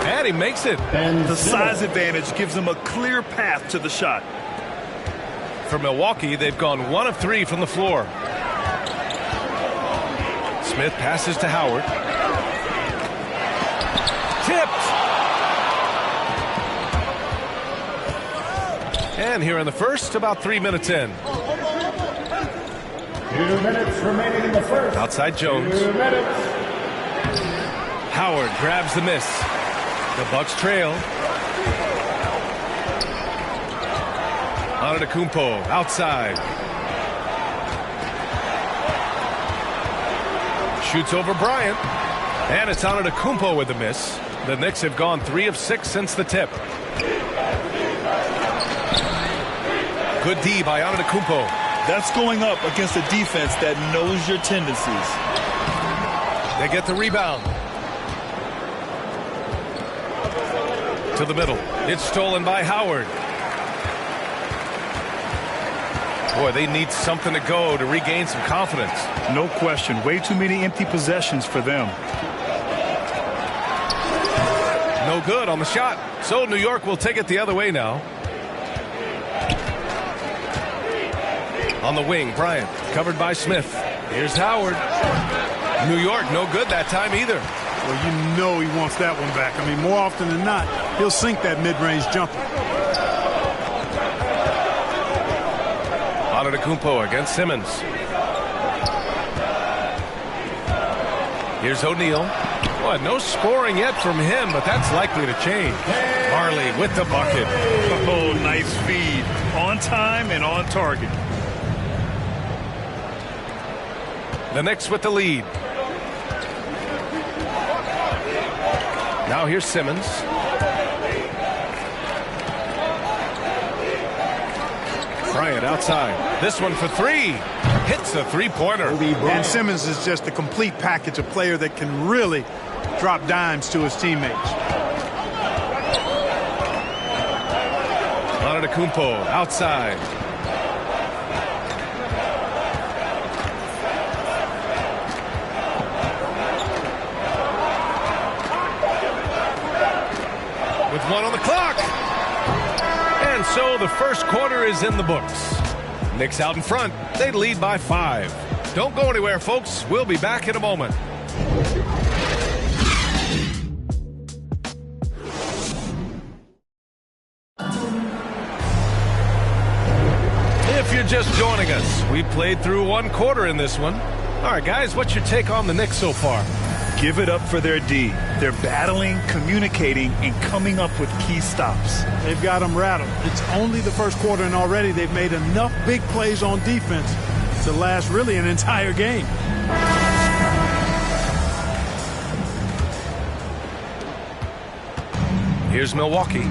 And he makes it. And the size advantage gives him a clear path to the shot. For Milwaukee, they've gone 1 of 3 from the floor. Smith passes to Howard. Tipped. And here in the first, about 3 minutes in. 2 minutes remaining in the first. Outside Jones. 2 minutes. Howard grabs the miss. The Bucks trail. Antetokounmpo outside. Shoots over Bryant. And it's Antetokounmpo with the miss. The Knicks have gone 3 of 6 since the tip. Good D by Antetokounmpo. That's going up against a defense that knows your tendencies. They get the rebound. To the middle. It's stolen by Howard. Boy, they need something to go to regain some confidence. No question. Way too many empty possessions for them. No good on the shot. So New York will take it the other way now. On the wing, Bryant, covered by Smith. Here's Howard. New York, no good that time either. Well, you know he wants that one back. I mean, more often than not, he'll sink that mid-range jumper. Antetokounmpo against Simmons. Here's O'Neal. Boy, no scoring yet from him, but that's likely to change. Marley with the bucket. Oh, nice feed. On time and on target. The Knicks with the lead. Now here's Simmons. Bryant outside. This one for 3. Hits a three-pointer. And Simmons is just a complete package, a player that can really drop dimes to his teammates. Antetokounmpo outside. With 1 on the clock. And so the first quarter is in the books. Knicks out in front. They lead by 5. Don't go anywhere, folks. We'll be back in a moment. If you're just joining us, we played through 1 quarter in this one. All right, guys, what's your take on the Knicks so far? Give it up for their D. They're battling, communicating, and coming up with key stops. They've got them rattled. It's only the first quarter, and already they've made enough big plays on defense to last really an entire game. Here's Milwaukee.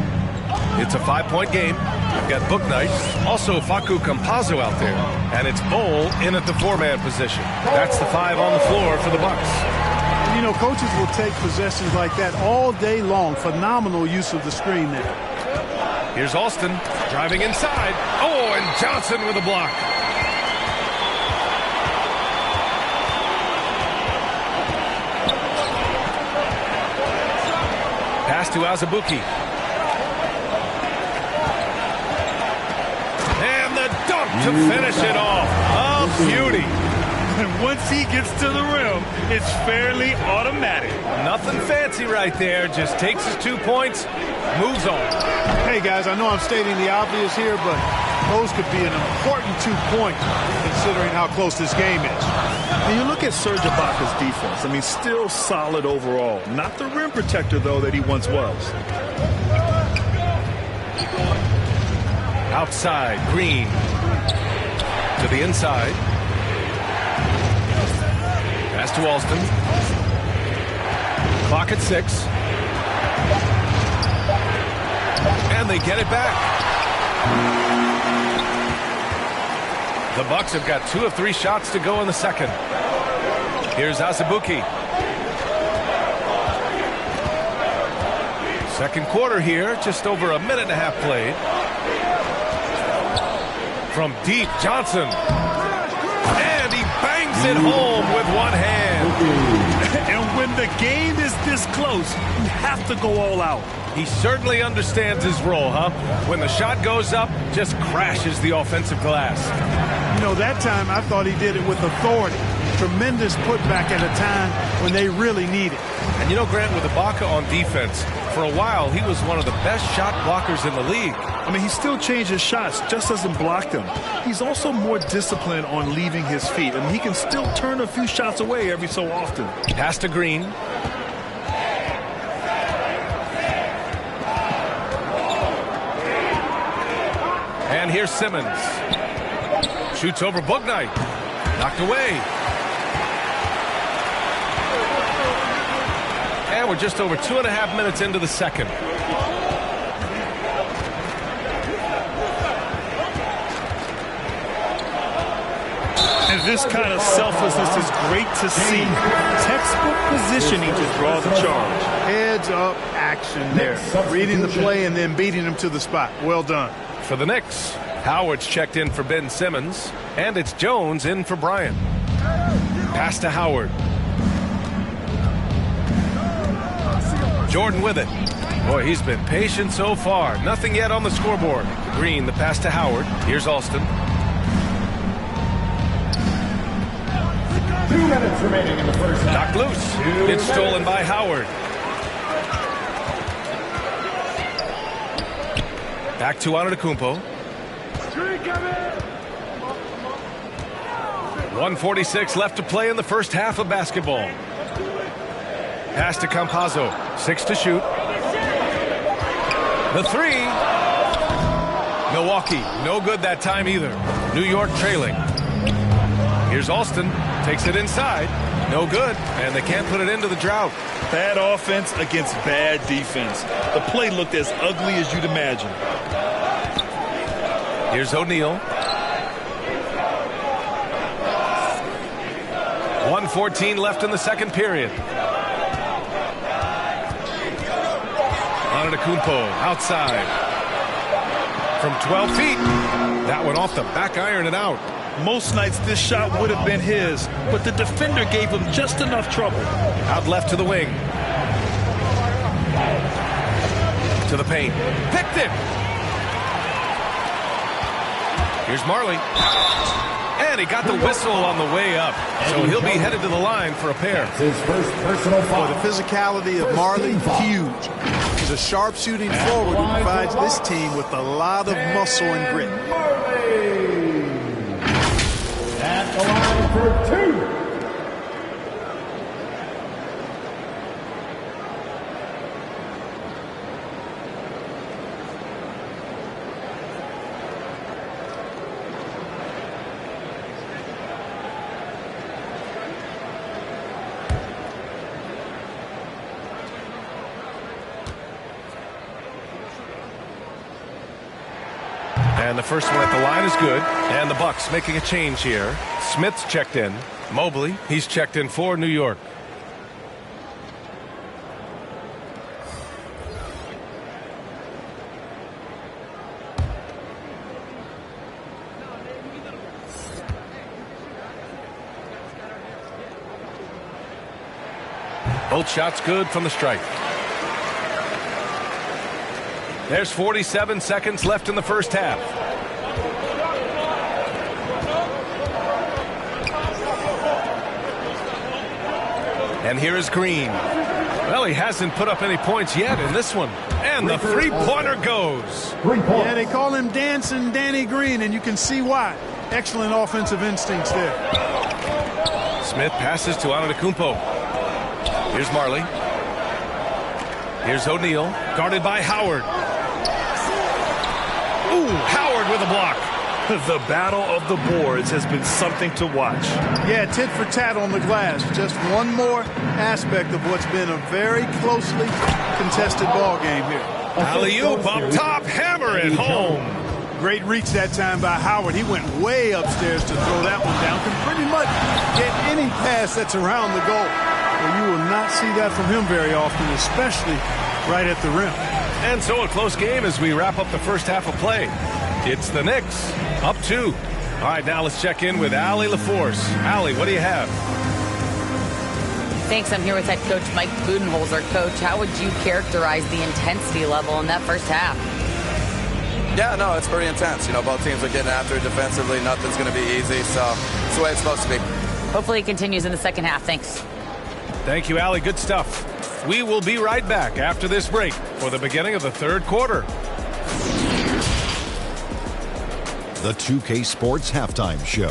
It's a 5-point game. We've got Book Knight, also Facu Campazzo out there, and it's Bowl in at the 4-man position. That's the 5 on the floor for the Bucks. You know, coaches will take possessions like that all day long. Phenomenal use of the screen there. Here's Alston driving inside. Oh, and Johnson with a block. Pass to Azubuike. And the dunk to finish it off. A beauty. And once he gets to the rim, it's fairly automatic. Nothing fancy right there. Just takes his 2 points, moves on. Hey, guys, I know I'm stating the obvious here, but those could be an important 2 points considering how close this game is. And you look at Serge Ibaka's defense. I mean, still solid overall. Not the rim protector, though, that he once was. Outside, Green. To the inside. Pass to Alston. Clock at 6. And they get it back. The Bucks have got 2 of 3 shots to go in the second. Here's Azubuike. Second quarter here, just over a minute and a half played. From deep, Johnson. And he bangs it home with one hand. And when the game is this close, you have to go all out. He certainly understands his role, huh? When the shot goes up, just crashes the offensive glass. You know, that time I thought he did it with authority. Tremendous putback at a time when they really need it. And you know, Grant, with Ibaka on defense, for a while he was one of the best shot blockers in the league. I mean, he still changes shots, just doesn't block them. He's also more disciplined on leaving his feet. I mean, he can still turn a few shots away every so often. Pass to Green. And here's Simmons. Shoots over Book Knight. Knocked away. And we're just over 2.5 minutes into the second. And this kind of selflessness is great to see. Textbook positioning to draw the charge. Heads up action there. Reading the play and then beating him to the spot. Well done. For the Knicks, Howard's checked in for Ben Simmons, and it's Jones in for Bryant. Pass to Howard. Jordan with it. Boy, he's been patient so far. Nothing yet on the scoreboard. Green, the pass to Howard. Here's Alston. 2 minutes remaining in the first half. Knocked loose. It's stolen by Howard. Back to Antetokounmpo. 1:46 left to play in the first half of basketball. Pass to Campazzo. 6 to shoot. The 3. Milwaukee, no good that time either. New York trailing. Here's Alston. Takes it inside. No good. And they can't put it into the drought. Bad offense against bad defense. The play looked as ugly as you'd imagine. Here's O'Neal. 1:14 left in the second period. Antetokounmpo outside. From 12 feet. That one off the back iron and out. Most nights this shot would have been his, but the defender gave him just enough trouble. Out left to the wing. To the paint. Picked it. Here's Marley. And he got the whistle on the way up. So he'll be headed to the line for a pair. His first personal foul. The physicality of Marley, huge. He's a sharp shooting forward who provides this team with a lot of muscle and grit. At the line for 2. And the first one at the line is good. And the Bucks making a change here. Smith's checked in. Mobley, he's checked in for New York. Both shots good from the stripe. There's 47 seconds left in the first half. And here is Green. Well, he hasn't put up any points yet in this one. And the three-pointer goes. Yeah, they call him Dancing Danny Green, and you can see why. Excellent offensive instincts there. Smith passes to Antetokounmpo. Here's Marley. Here's O'Neal, guarded by Howard. Ooh, Howard with a block. The battle of the boards has been something to watch. Yeah, tit for tat on the glass. Just one more aspect of what's been a very closely contested ball game here. Alley-oop up top, hammer it home. Great reach that time by Howard. He went way upstairs to throw that one down. Can pretty much get any pass that's around the goal. Well, you will not see that from him very often, especially right at the rim. And so a close game as we wrap up the first half of play. It's the Knicks, up 2. All right, now let's check in with Allie LaForce. Allie, what do you have? Thanks. I'm here with head coach Mike Budenholzer. Coach, how would you characterize the intensity level in that first half? Yeah, no, it's pretty intense. You know, both teams are getting after it defensively. Nothing's going to be easy, so it's the way it's supposed to be. Hopefully it continues in the second half. Thanks. Thank you, Allie. Good stuff. We will be right back after this break for the beginning of the third quarter. The 2K Sports Halftime Show.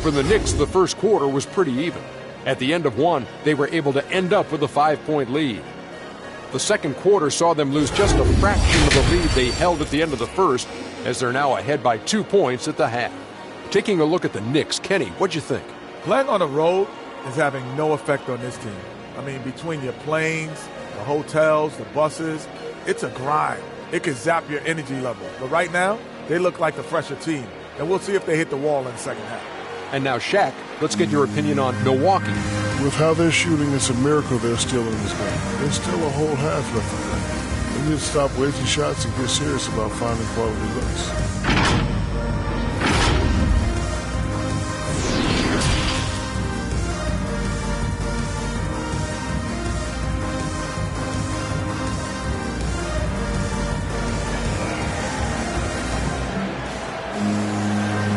For the Knicks, the first quarter was pretty even. At the end of one, they were able to end up with a 5-point lead. The second quarter saw them lose just a fraction of the lead they held at the end of the first, as they're now ahead by 2 points at the half. Taking a look at the Knicks, Kenny, what'd you think? Playing on the road is having no effect on this team. I mean, between your planes, the hotels, the buses, it's a grind. It can zap your energy level. But right now, they look like the fresher team. And we'll see if they hit the wall in the second half. And now, Shaq, let's get your opinion on Milwaukee. With how they're shooting, it's a miracle they're still in this game. There's still a whole half left of that. They need to stop wasting shots and get serious about finding quality looks.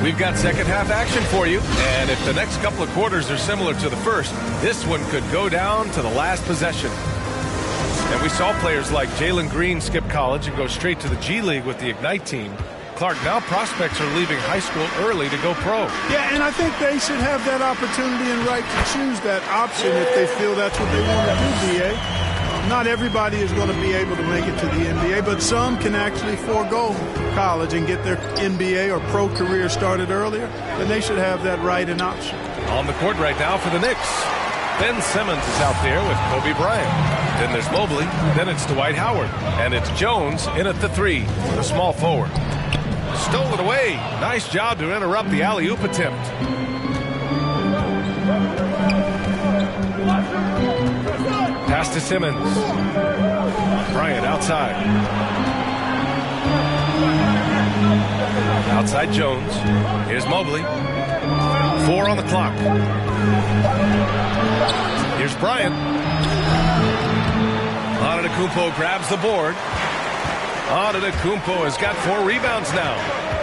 We've got second half action for you, and if the next couple of quarters are similar to the first, this one could go down to the last possession. And we saw players like Jalen Green skip college and go straight to the G League with the Ignite team. Clark, now prospects are leaving high school early to go pro. Yeah, and I think they should have that opportunity and right to choose that option if they feel that's what they want to do, B.A. Not everybody is going to be able to make it to the NBA, but some can actually forego college and get their NBA or pro career started earlier. Then they should have that right and option. On the court right now for the Knicks, Ben Simmons is out there with Kobe Bryant. Then there's Mobley. Then it's Dwight Howard. And it's Jones in at the 3, the small forward. Stole it away. Nice job to interrupt the alley-oop attempt. Pass to Simmons. Bryant outside. Outside Jones. Here's Mobley. 4 on the clock. Here's Bryant. Antetokounmpo grabs the board. Antetokounmpo has got 4 rebounds now.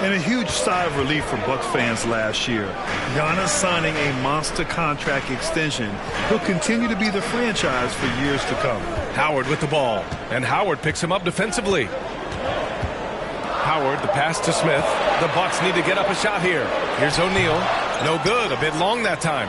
And a huge sigh of relief for Bucks fans last year. Giannis signing a monster contract extension. He'll continue to be the franchise for years to come. Howard with the ball. And Howard picks him up defensively. Howard, the pass to Smith. The Bucks need to get up a shot here. Here's O'Neal. No good. A bit long that time.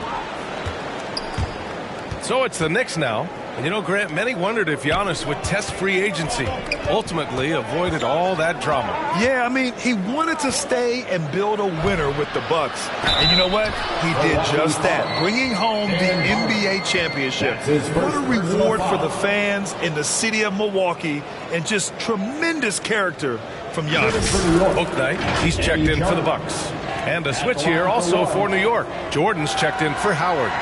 So it's the Knicks now. And you know, Grant, many wondered if Giannis would test free agency. Ultimately, avoided all that drama. Yeah, I mean, he wanted to stay and build a winner with the Bucks. And you know what? He did just that, bringing home the NBA championship. What a reward for the fans in the city of Milwaukee, and just tremendous character from Giannis. Book night, he's checked in for the Bucks. And a switch here also for New York. Jordan's checked in for Howard.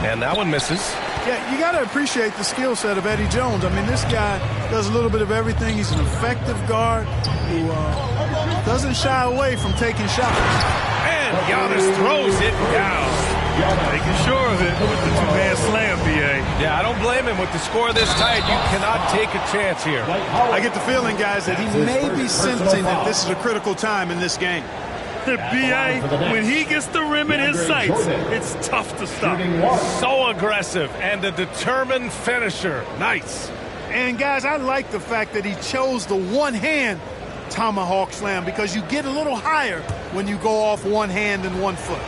And that one misses. Yeah, you got to appreciate the skill set of Eddie Jones. I mean, this guy does a little bit of everything. He's an effective guard who doesn't shy away from taking shots. And Giannis throws it down. Making sure of it with the two-man slam, B.A. Yeah, I don't blame him. With the score this tight, you cannot take a chance here. I get the feeling, guys, that he may be sensing that this is a critical time in this game. B.A., when he gets the rim in his sights, it's tough to stop. So aggressive and a determined finisher. Nice. And, guys, I like the fact that he chose the one-hand tomahawk slam because you get a little higher when you go off one hand and 1 foot.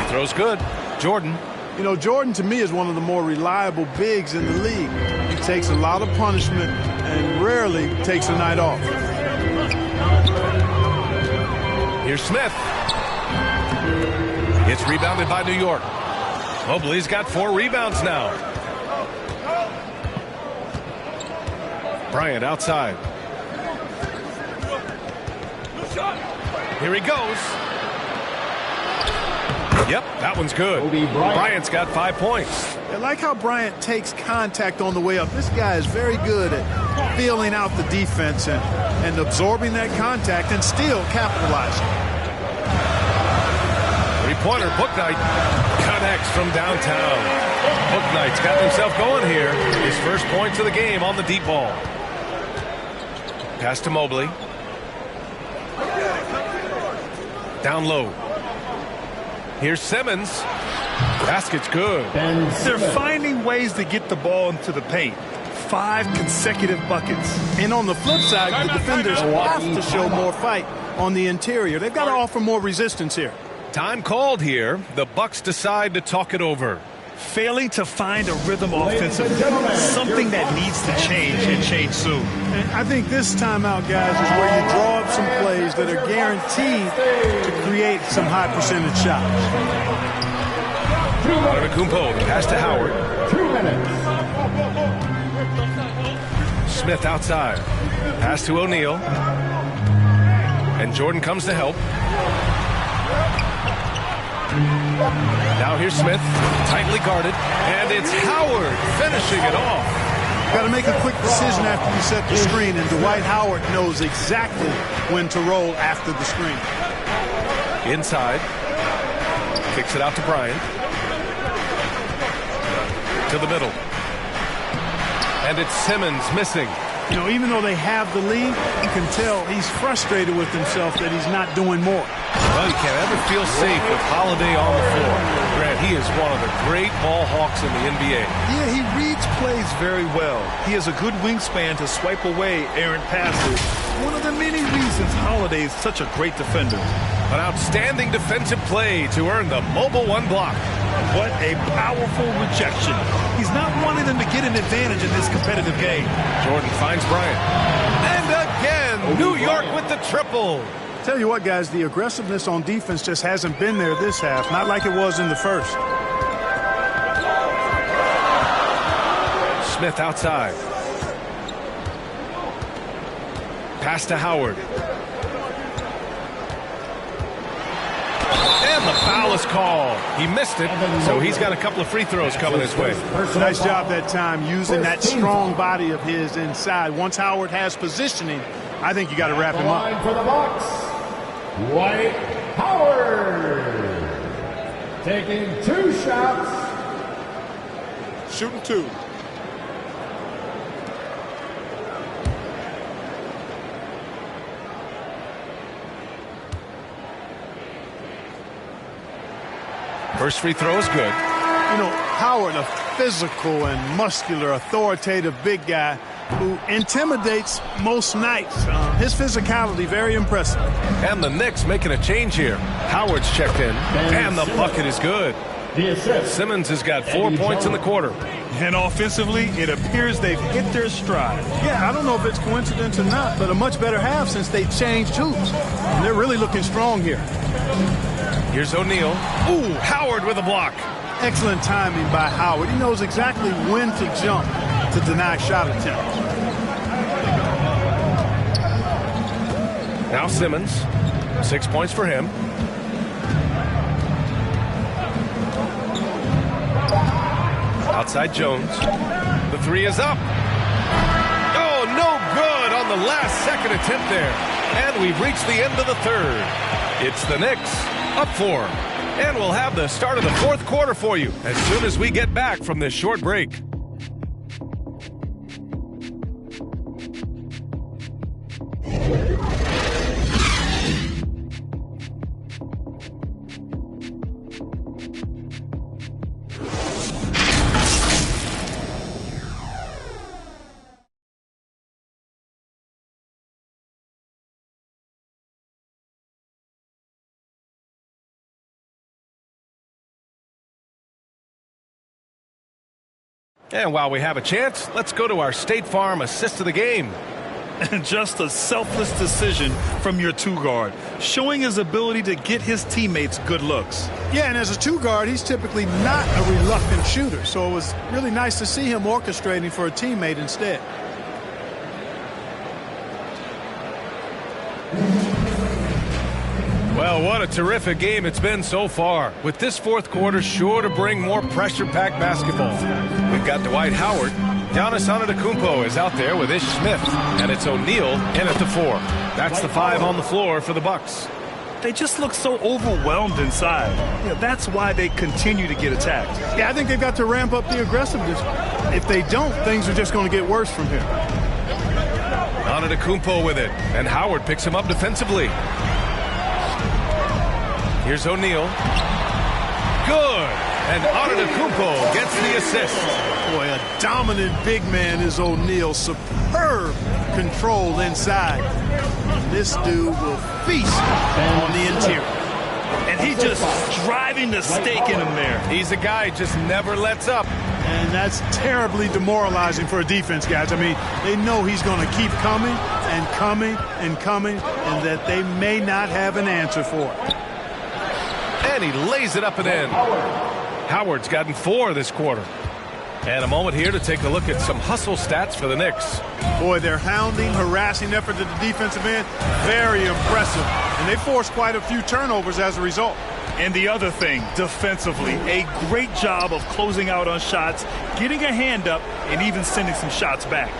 He throws good. Jordan. You know, Jordan, to me, is one of the more reliable bigs in the league. He takes a lot of punishment and rarely takes a night off. Here's Smith. It's rebounded by New York. Mobley's got 4 rebounds now. Bryant outside. Here he goes. Yep, that one's good. Bryant's got 5 points. I like how Bryant takes contact on the way up. This guy is very good at feeling out the defense and absorbing that contact and still capitalizing. Three-pointer, Booknight connects from downtown. Booknight's got himself going here. His first points of the game on the deep ball. Pass to Mobley. Down low. Here's Simmons. Basket's good. They're finding ways to get the ball into the paint. 5 consecutive buckets. And on the flip side, the defenders have to show more fight on the interior. They've got to offer more resistance here. Time called here. The Bucks decide to talk it over. Failing to find a rhythm offensively. Something that needs to change and change soon. And I think this timeout, guys, is where you draw up some plays that are guaranteed to create some high percentage shots. Antetokounmpo, pass to Howard. 2 minutes. Smith outside. Pass to O'Neal. And Jordan comes to help. Now here's Smith, tightly guarded, and it's Howard finishing it off. Got to make a quick decision after you set the screen, and Dwight Howard knows exactly when to roll after the screen. Inside, kicks it out to Bryant. To the middle. And it's Simmons missing. You know, even though they have the lead, you can tell he's frustrated with himself that he's not doing more. Well, you can't ever feel safe with Holiday on the floor. Grant, he is one of the great ball hawks in the NBA. Yeah, he reads plays very well. He has a good wingspan to swipe away errant passes. One of the many reasons Holiday is such a great defender. An outstanding defensive play to earn the Mobile One block. What a powerful rejection. He's not wanting them to get an advantage in this competitive game. Jordan finds Bryant. And again, New York with the triple. Tell you what, guys, the aggressiveness on defense just hasn't been there this half. Not like it was in the first. Smith outside. Pass to Howard. And the foul is called. He missed it, so he's got a couple of free throws coming his way. Nice job that time using that strong body of his inside. Once Howard has positioning, I think you got to wrap him up. For the Bucks, Dwight Howard taking 2 shots. Shooting 2. First free throw is good. You know, Howard, a physical and muscular, authoritative big guy who intimidates most nights. His physicality, very impressive. And the Knicks making a change here. Howard's checked in, and the bucket is good. Simmons has got 4 points in the quarter. And offensively, it appears they've hit their stride. Yeah, I don't know if it's coincidence or not, but a much better half since they changed hoops. And they're really looking strong here. Here's O'Neal. Ooh, Howard with a block. Excellent timing by Howard. He knows exactly when to jump to deny shot attempts. Now Simmons, 6 points for him. Outside Jones. The three is up. Oh, no good on the last second attempt there. And we've reached the end of the third. It's the Knicks up 4. And we'll have the start of the fourth quarter for you as soon as we get back from this short break. And while we have a chance, let's go to our State Farm assist of the game. Just a selfless decision from your two-guard, showing his ability to get his teammates good looks. Yeah, and as a two-guard, he's typically not a reluctant shooter, so it was really nice to see him orchestrating for a teammate instead. Well, what a terrific game it's been so far, with this fourth quarter sure to bring more pressure-packed basketball. We've got Dwight Howard. Giannis Antetokounmpo is out there with Ish Smith, and it's O'Neal in at the 4. That's the 5 on the floor for the Bucks. They just look so overwhelmed inside. Yeah, that's why they continue to get attacked. Yeah, I think they've got to ramp up the aggressiveness. If they don't, things are just going to get worse from here. Antetokounmpo with it, and Howard picks him up defensively. Here's O'Neal. Good. And Antetokounmpo gets the assist. Boy, a dominant big man is O'Neal. Superb control inside. This dude will feast on the interior. And he just driving the stake in him there. He's a guy who just never lets up. And that's terribly demoralizing for a defense, guys. I mean, they know he's going to keep coming and coming and coming, and that they may not have an answer for it. And he lays it up and in. Howard's gotten 4 this quarter. And a moment here to take a look at some hustle stats for the Knicks. Boy, their hounding, harassing effort at the defensive end, very impressive. And they forced quite a few turnovers as a result. And the other thing, defensively, a great job of closing out on shots, getting a hand up, and even sending some shots back.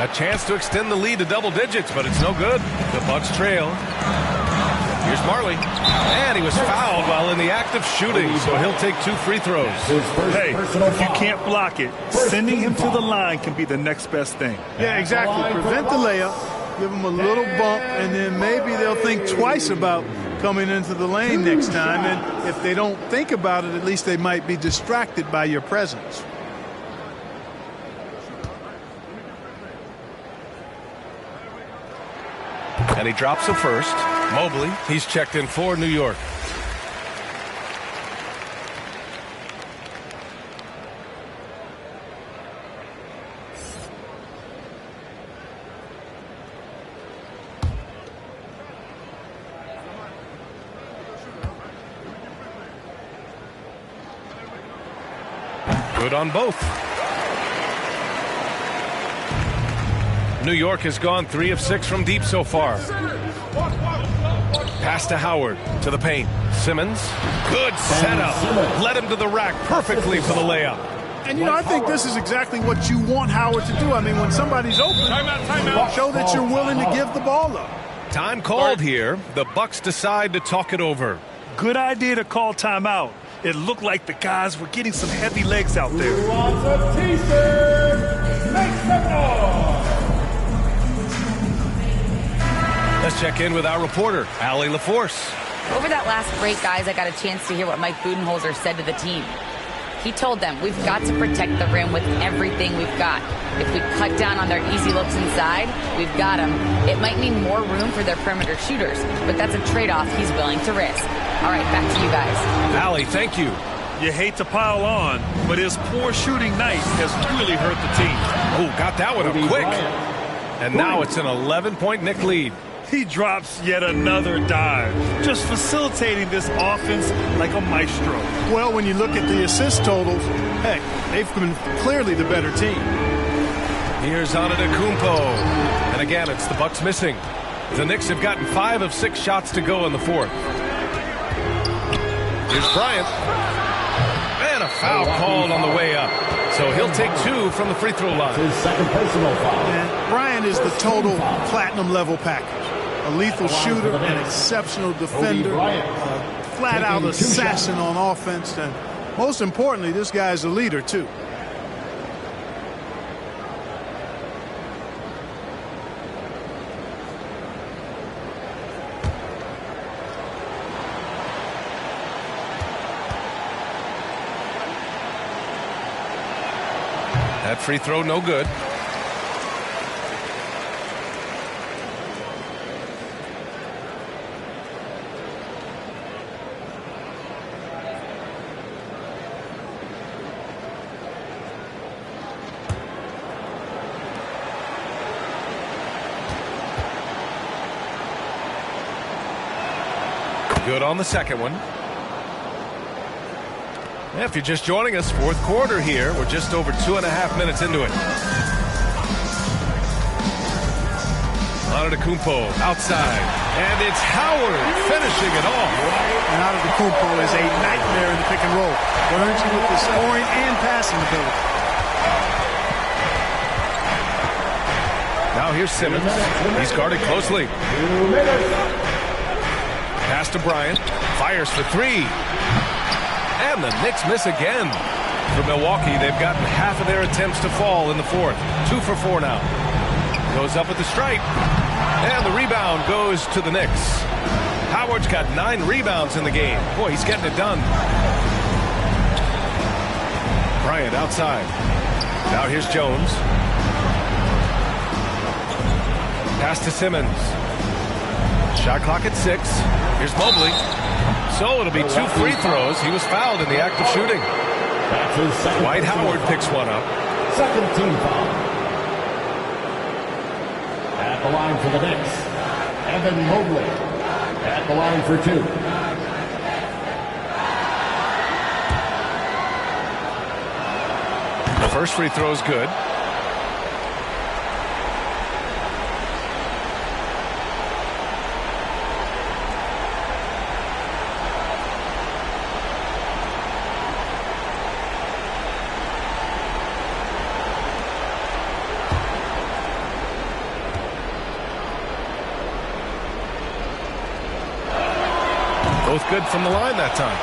A chance to extend the lead to double digits, but it's no good. The Bucks trail. Here's Marley. And he was fouled while in the act of shooting, so he'll take 2 free throws. Hey, if you can't block it, sending him to the line can be the next best thing. Yeah, exactly. Prevent the layup, give him a little bump, and then maybe they'll think twice about coming into the lane next time. And if they don't think about it, at least they might be distracted by your presence. And he drops the first. Mobley, he's checked in for New York. Good on both. New York has gone 3 of 6 from deep so far. Pass to Howard, to the paint. Simmons, good setup. Led him to the rack perfectly for the layup. And, you know, I think this is exactly what you want Howard to do. I mean, when somebody's open, show that you're willing to give the ball up. Time called here. The Bucks decide to talk it over. Good idea to call timeout. It looked like the guys were getting some heavy legs out there. Who wants a t-shirt? make some noise. Let's check in with our reporter, Allie LaForce. Over that last break, guys, I got a chance to hear what Mike Budenholzer said to the team. He told them, we've got to protect the rim with everything we've got. If we cut down on their easy looks inside, we've got them. It might mean more room for their perimeter shooters, but that's a trade-off he's willing to risk. All right, back to you guys. Allie, thank you. You hate to pile on, but his poor shooting night has really hurt the team. Oh, got that one up quick. And now it's an 11-point Knick lead. He drops yet another dive, just facilitating this offense like a maestro. Well, when you look at the assist totals, heck, they've been clearly the better team. Here's Antetokounmpo. And again, it's the Bucks missing. The Knicks have gotten 5 of 6 shots to go in the fourth. Here's Bryant. And a foul called on the way up. So he'll take 2 from the free throw line. His second personal foul. And Bryant is the total platinum level package. A lethal shooter, an exceptional defender, a flat-out assassin on offense, and most importantly, this guy's a leader, too. That free throw, no good. Good on the second one. Yeah, if you're just joining us, fourth quarter here. We're just over 2.5 minutes into it. Antetokounmpo outside. And it's Howard finishing it off. And Antetokounmpo is a nightmare in the pick and roll. Burns you with the scoring and passing ability. Now here's Simmons. He's guarded closely. Pass to Bryant. Fires for 3. And the Knicks miss again. For Milwaukee, they've gotten half of their attempts to fall in the fourth. 2 for 4 now. Goes up with the stripe. And the rebound goes to the Knicks. Howard's got 9 rebounds in the game. Boy, he's getting it done. Bryant outside. Now here's Jones. Pass to Simmons. Shot clock at 6. Here's Mobley. So it'll be 2 free throws. He was fouled in the act of shooting. Dwight Howard picks one up. Second team foul. At the line for the Knicks, Evan Mobley. At the line for 2. The first free throw is good. Both good from the line that time.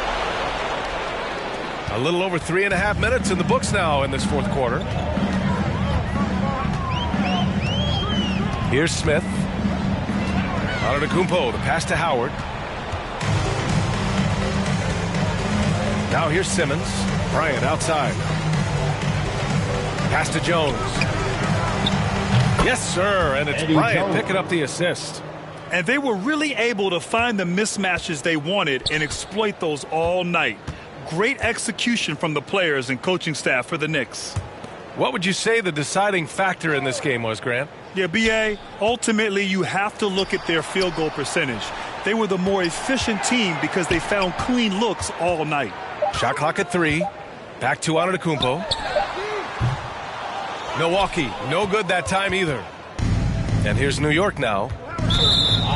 A little over 3.5 minutes in the books now in this fourth quarter. Here's Smith. Antetokounmpo, the pass to Howard. Now here's Simmons. Bryant outside. Pass to Jones. Yes, sir, and it's Bryant picking up the assist. And they were really able to find the mismatches they wanted and exploit those all night. Great execution from the players and coaching staff for the Knicks. What would you say the deciding factor in this game was, Grant? Yeah, B.A., ultimately you have to look at their field goal percentage. They were the more efficient team because they found clean looks all night. Shot clock at 3. Back to Antetokounmpo. Milwaukee, no good that time either. And here's New York now.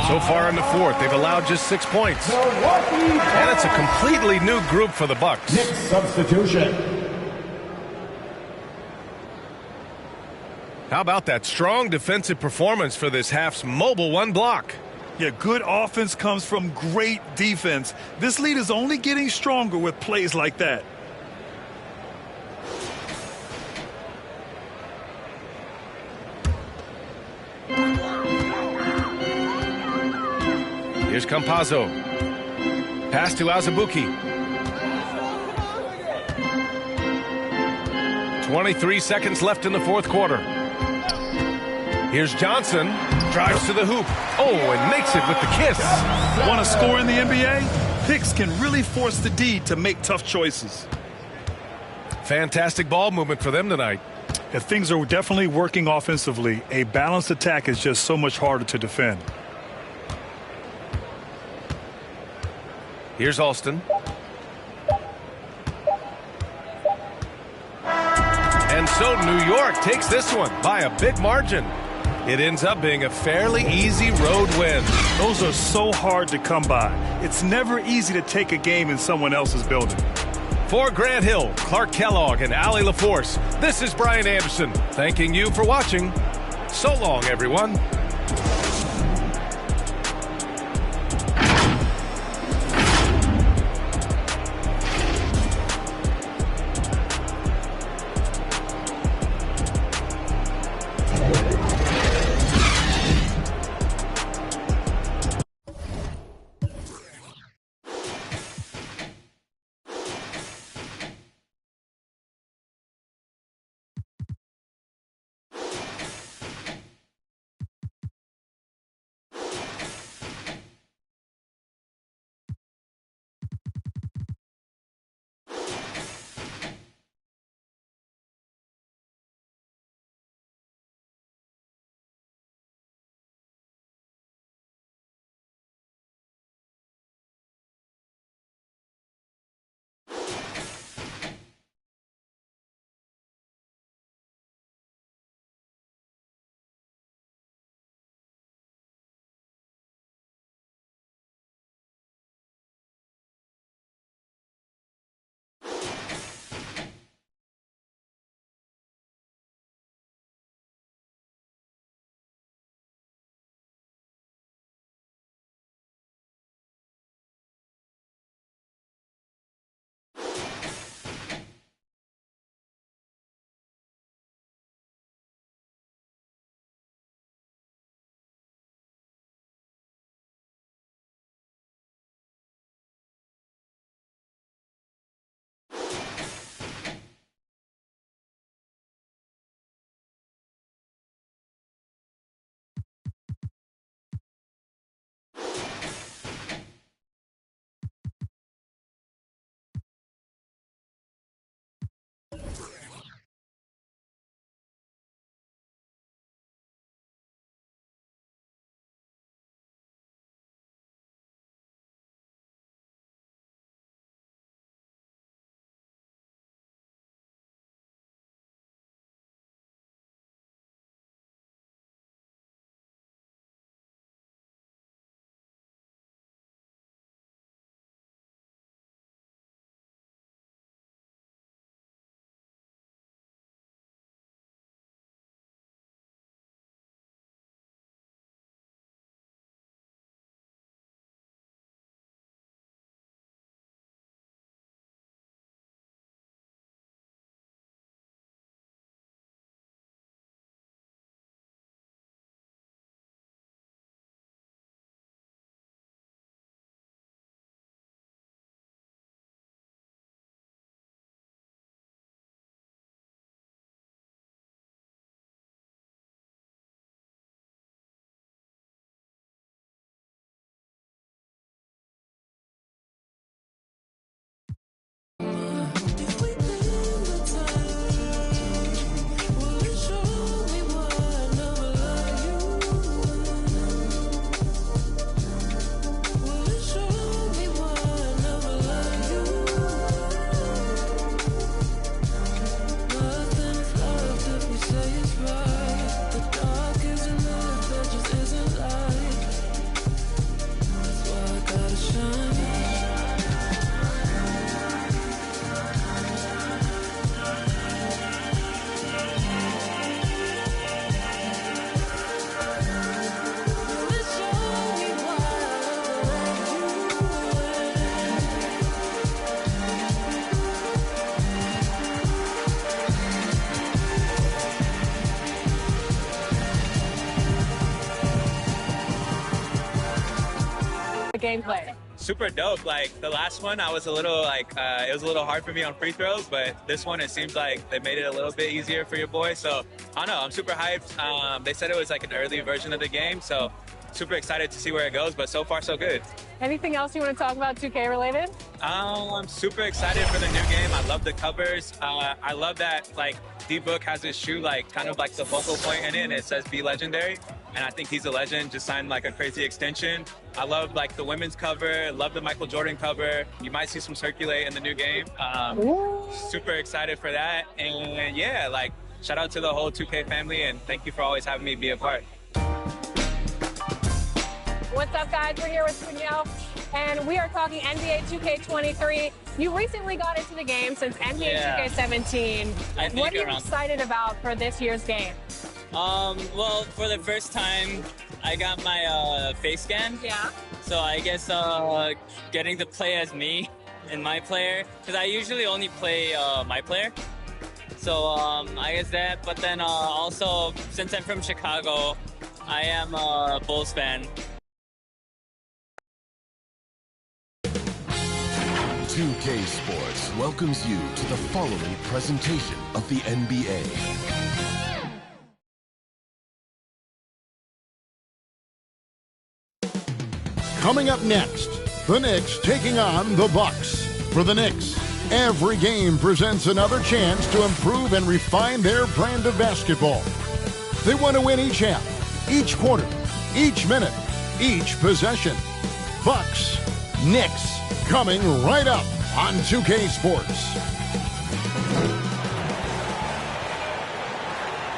So far in the fourth, they've allowed just 6 points. And it's a completely new group for the Bucks. Knicks substitution. How about that strong defensive performance for this half's mobile 1 block? Yeah, good offense comes from great defense. This lead is only getting stronger with plays like that. Here's Campazzo. Pass to Azubuike. 23 seconds left in the fourth quarter. Here's Johnson. Drives to the hoop. Oh, and makes it with the kiss. Want to score in the NBA? Picks can really force the D to make tough choices. Fantastic ball movement for them tonight. If things are definitely working offensively, a balanced attack is just so much harder to defend. Here's Alston. And so New York takes this one by a big margin. It ends up being a fairly easy road win. Those are so hard to come by. It's never easy to take a game in someone else's building. For Grant Hill, Clark Kellogg, and Allie LaForce, this is Brian Anderson thanking you for watching. So long, everyone. gameplay? Super dope. Like the last one, I was a little it was a little hard for me on free throws, but this one, it seems like they made it a little bit easier for your boy. So I don't know, I'm super hyped. They said it was like an early version of the game, so super excited to see where it goes, but so far so good. Anything else you want to talk about 2K related? I'm super excited for the new game. I love the covers. I love that like D-Book has his shoe like kind of like the focal point in it, and it says "Be Legendary," and I think he's a legend. Just signed like a crazy extension. I love like the women's cover. Love the Michael Jordan cover. You might see some circulate in the new game. Super excited for that, and yeah, like shout out to the whole 2K family, and thank you for always having me be a part. What's up, guys? We're here with Danielle, and we are talking NBA 2K23. You recently got into the game since NBA 2K17. What are you excited about for this year's game? Well, for the first time, I got my face scan. Yeah. So I guess getting to play as me and my player, because I usually only play my player. So I guess that, but then also, since I'm from Chicago, I am a Bulls fan. 2K Sports welcomes you to the following presentation of the NBA. Coming up next, the Knicks taking on the Bucks. For the Knicks, every game presents another chance to improve and refine their brand of basketball. They want to win each half, each quarter, each minute, each possession. Bucks, Knicks, coming right up on 2K Sports.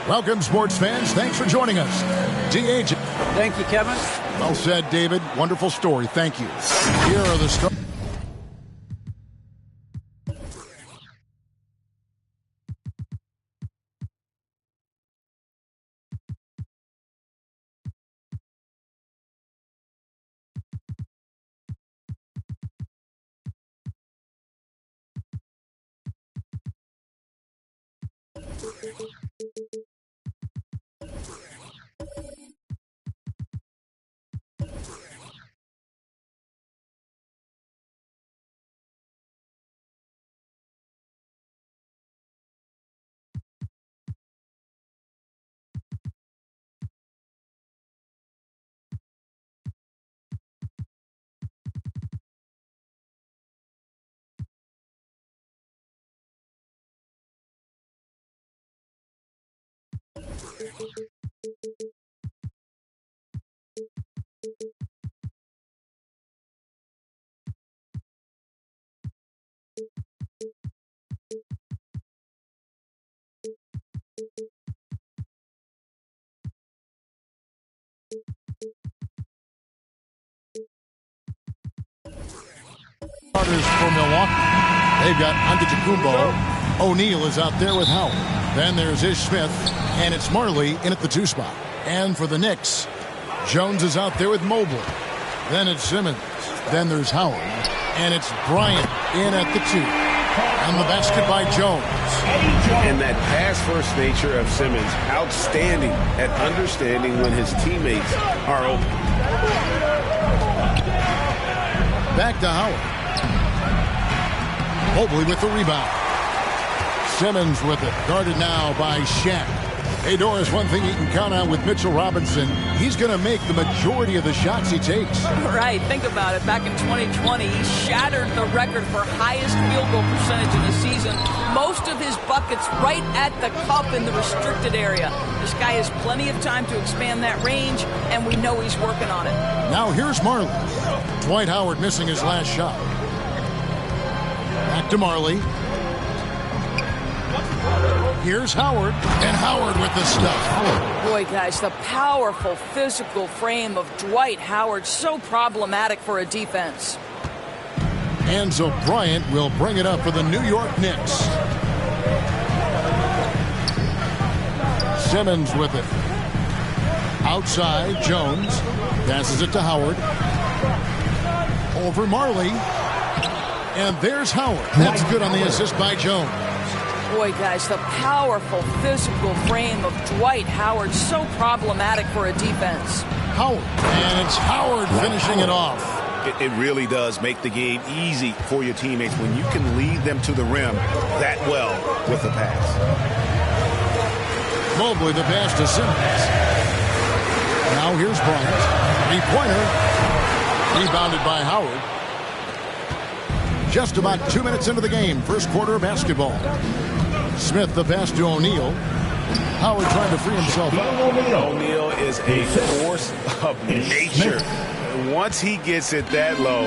Welcome, sports fans. Thanks for joining us. DH. Thank you, Kevin. Well said, David. Wonderful story. Thank you. Here are the starters for Milwaukee. They've got Antetokounmpo. O'Neal is out there with Howard. Then there's Ish Smith, and it's Marley in at the 2 spot. And for the Knicks, Jones is out there with Mobley. Then it's Simmons. Then there's Howard, and it's Bryant in at the 2. And the basket by Jones. And that pass-first nature of Simmons, outstanding at understanding when his teammates are open. Back to Howard. Mobley with the rebound. Simmons with it. Guarded now by Shaq. Hey, Doris, one thing you can count on with Mitchell Robinson, he's going to make the majority of the shots he takes. Right. Think about it. Back in 2020, he shattered the record for highest field goal percentage in the season. Most of his buckets right at the cup in the restricted area. This guy has plenty of time to expand that range, and we know he's working on it. Now here's Marley. Dwight Howard missing his last shot. Back to Marley. Here's Howard, and Howard with the stuff. Boy, guys, the powerful physical frame of Dwight Howard, so problematic for a defense. And so Bryant will bring it up for the New York Knicks. Simmons with it. Outside, Jones passes it to Howard. Over Marley. And there's Howard. That's good on the assist by Jones. Boy, guys, the powerful physical frame of Dwight Howard, so problematic for a defense. Howard, and it's Howard finishing it off. It really does make the game easy for your teammates when you can lead them to the rim that well with the pass. Mobley, the pass to Simmons. Now here's Bryant. Three-pointer. Rebounded by Howard. Just about 2 minutes into the game. First quarter of basketball. Smith, the pass to O'Neal. Howard trying to free himself. O'Neal is a force of nature. Once he gets it that low,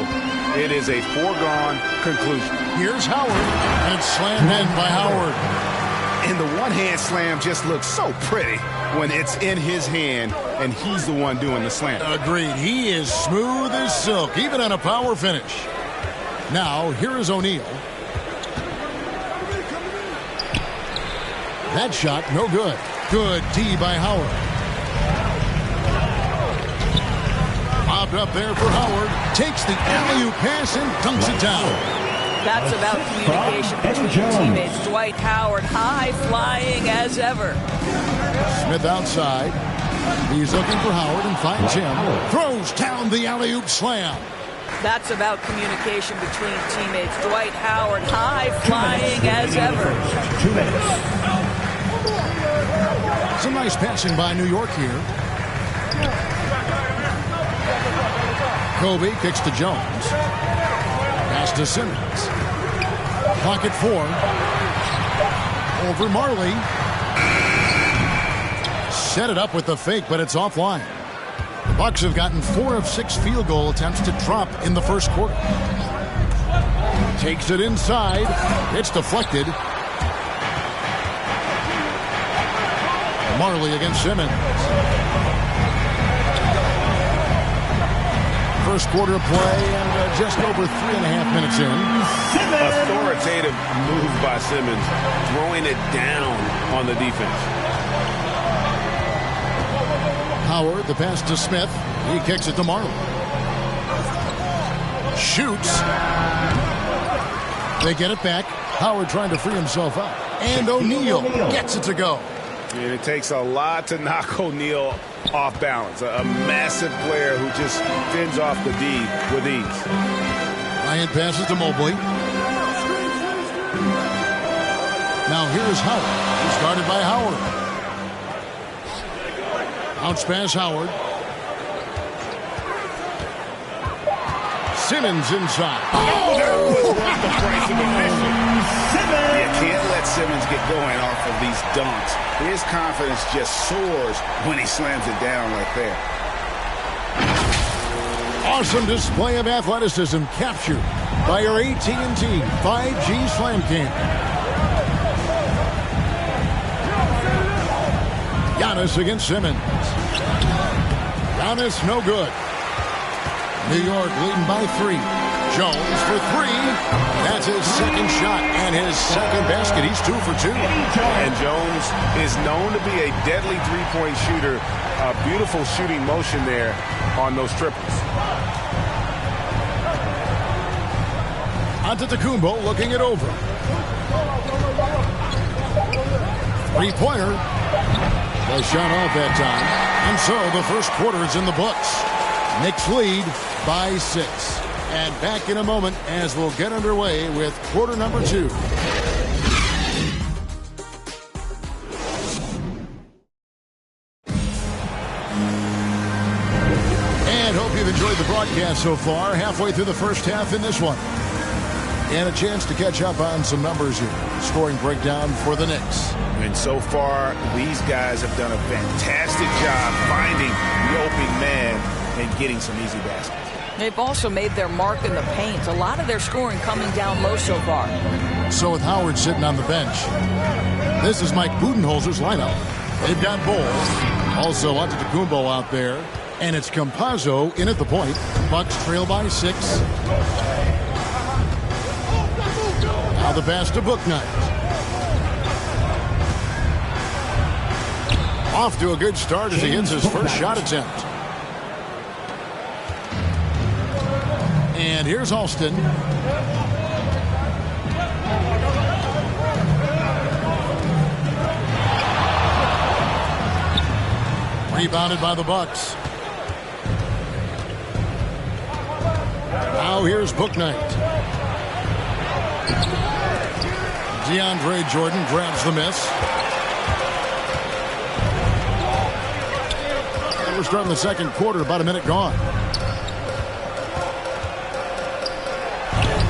it is a foregone conclusion. Here's Howard, and slammed in by Howard. And the one-hand slam just looks so pretty when it's in his hand, and he's the one doing the slam. Agreed. He is smooth as silk, even on a power finish. Now, here is O'Neal. That shot, no good. Good D by Howard. Bobbed up there for Howard. Takes the alley-oop pass and dunks it down. That's about communication between teammates. Dwight Howard, high flying as ever. Smith outside. He's looking for Howard and finds him. Throws down the alley-oop slam. That's about communication between teammates. Dwight Howard, high flying as ever. 2 minutes. Some nice passing by New York here. Kobe kicks to Jones. Pass to Simmons. Clock at 4. Over Marley. Set it up with the fake, but it's offline. The Bucks have gotten 4 of 6 field goal attempts to drop in the first quarter. Takes it inside. It's deflected. Marley against Simmons. First quarter of play and just over 3.5 minutes in. Authoritative move by Simmons, throwing it down on the defense. Howard, the pass to Smith. He kicks it to Marley. Shoots. They get it back. Howard trying to free himself up. And O'Neal gets it to go. And it takes a lot to knock O'Neal off balance. A massive player who just fends off the D with ease. Bryant passes to Mobley. Now here's Howard. He's guarded by Howard. Bounce pass Howard. Simmons inside. Oh, that was worth the price of admission. You can't let Simmons get going off of these dunks. His confidence just soars when he slams it down like that. Awesome display of athleticism captured by your AT&T 5G Slam Cam. Giannis against Simmons. Giannis no good. New York leading by 3. Jones for 3. That's his second shot and his second basket. He's 2 for 2. And Jones is known to be a deadly three-point shooter. A beautiful shooting motion there on those triples. Antetokounmpo looking it over. Three-pointer. The shot off that time. And so the first quarter is in the books. Knicks lead by 6. And back in a moment as we'll get underway with quarter number 2. And hope you've enjoyed the broadcast so far. Halfway through the first half in this one. And a chance to catch up on some numbers here. Scoring breakdown for the Knicks. And so far, these guys have done a fantastic job finding the open man and getting some easy baskets. They've also made their mark in the paint. A lot of their scoring coming down low so far. So with Howard sitting on the bench, this is Mike Budenholzer's lineup. They've got Bowles, also Antetokounmpo out there, and it's Campazzo in at the point. Bucks trail by 6. Now the pass to Bouknight. Off to a good start as he hits his first shot attempt. And here's Alston. Rebounded by the Bucks. Now here's Bouknight. DeAndre Jordan grabs the miss. And we're starting the second quarter, about a minute gone.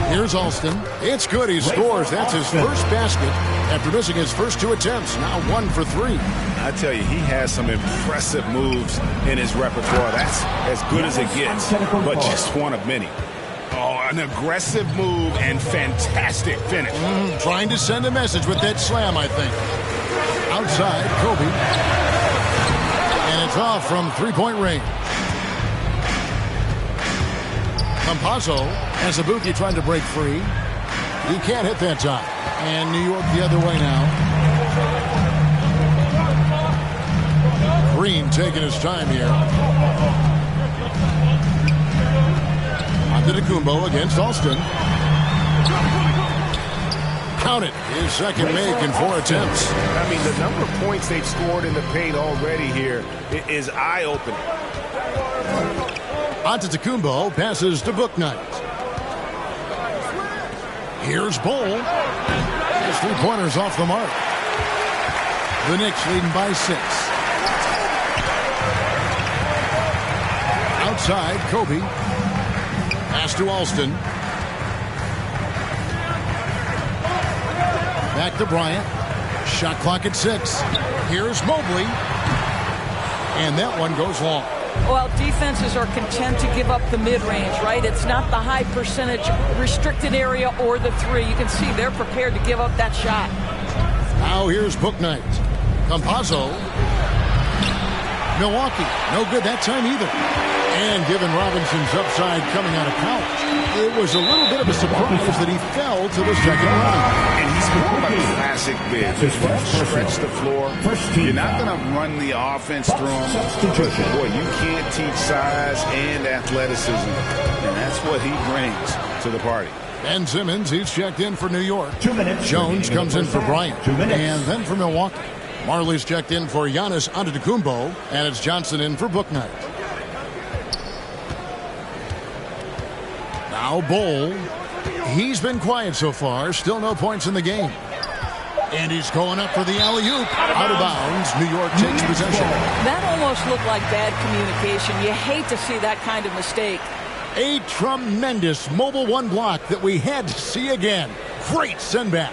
Here's Alston. It's good. He scores. That's his first basket after missing his first 2 attempts. Now 1 for 3. I tell you, he has some impressive moves in his repertoire. That's as good as it gets, but just one of many. Oh, an aggressive move and fantastic finish. Trying to send a message with that slam, I think. Outside, Kobe. And it's off from three-point range. Campazzo has Azubuike trying to break free. He can't hit that time. And New York the other way now. Green taking his time here. Antetokounmpo against Alston. Count it. His second make in 4 attempts. I mean, the number of points they've scored in the paint already here is eye-opening. Antetokounmpo passes to Bouknight. Here's Bol. His 3-pointers off the mark. The Knicks leading by 6. Outside, Kobe. Pass to Alston. Back to Bryant. Shot clock at 6. Here's Mobley. And that one goes long. Well, defenses are content to give up the mid-range, right? It's not the high percentage restricted area or the 3. You can see they're prepared to give up that shot. Now here's Bouknight. Campazzo. Milwaukee. No good that time either. And given Robinson's upside coming out of college, it was a little bit of a surprise that he fell to the second round. And he's more like a classic big. If you stretch the floor, you're not going to run the offense through him. But boy, you can't teach size and athleticism. And that's what he brings to the party. Ben Simmons, he's checked in for New York. 2 minutes. Jones comes in for Bryant. 2 minutes. And then for Milwaukee. Marley's checked in for Giannis Antetokounmpo. And it's Johnson in for Bouknight. Now Bol. He's been quiet so far. Still no points in the game. And he's going up for the alley-oop. Out of bounds. New York takes possession. That almost looked like bad communication. You hate to see that kind of mistake. A tremendous Mobile 1 block that we had to see again. Great send back.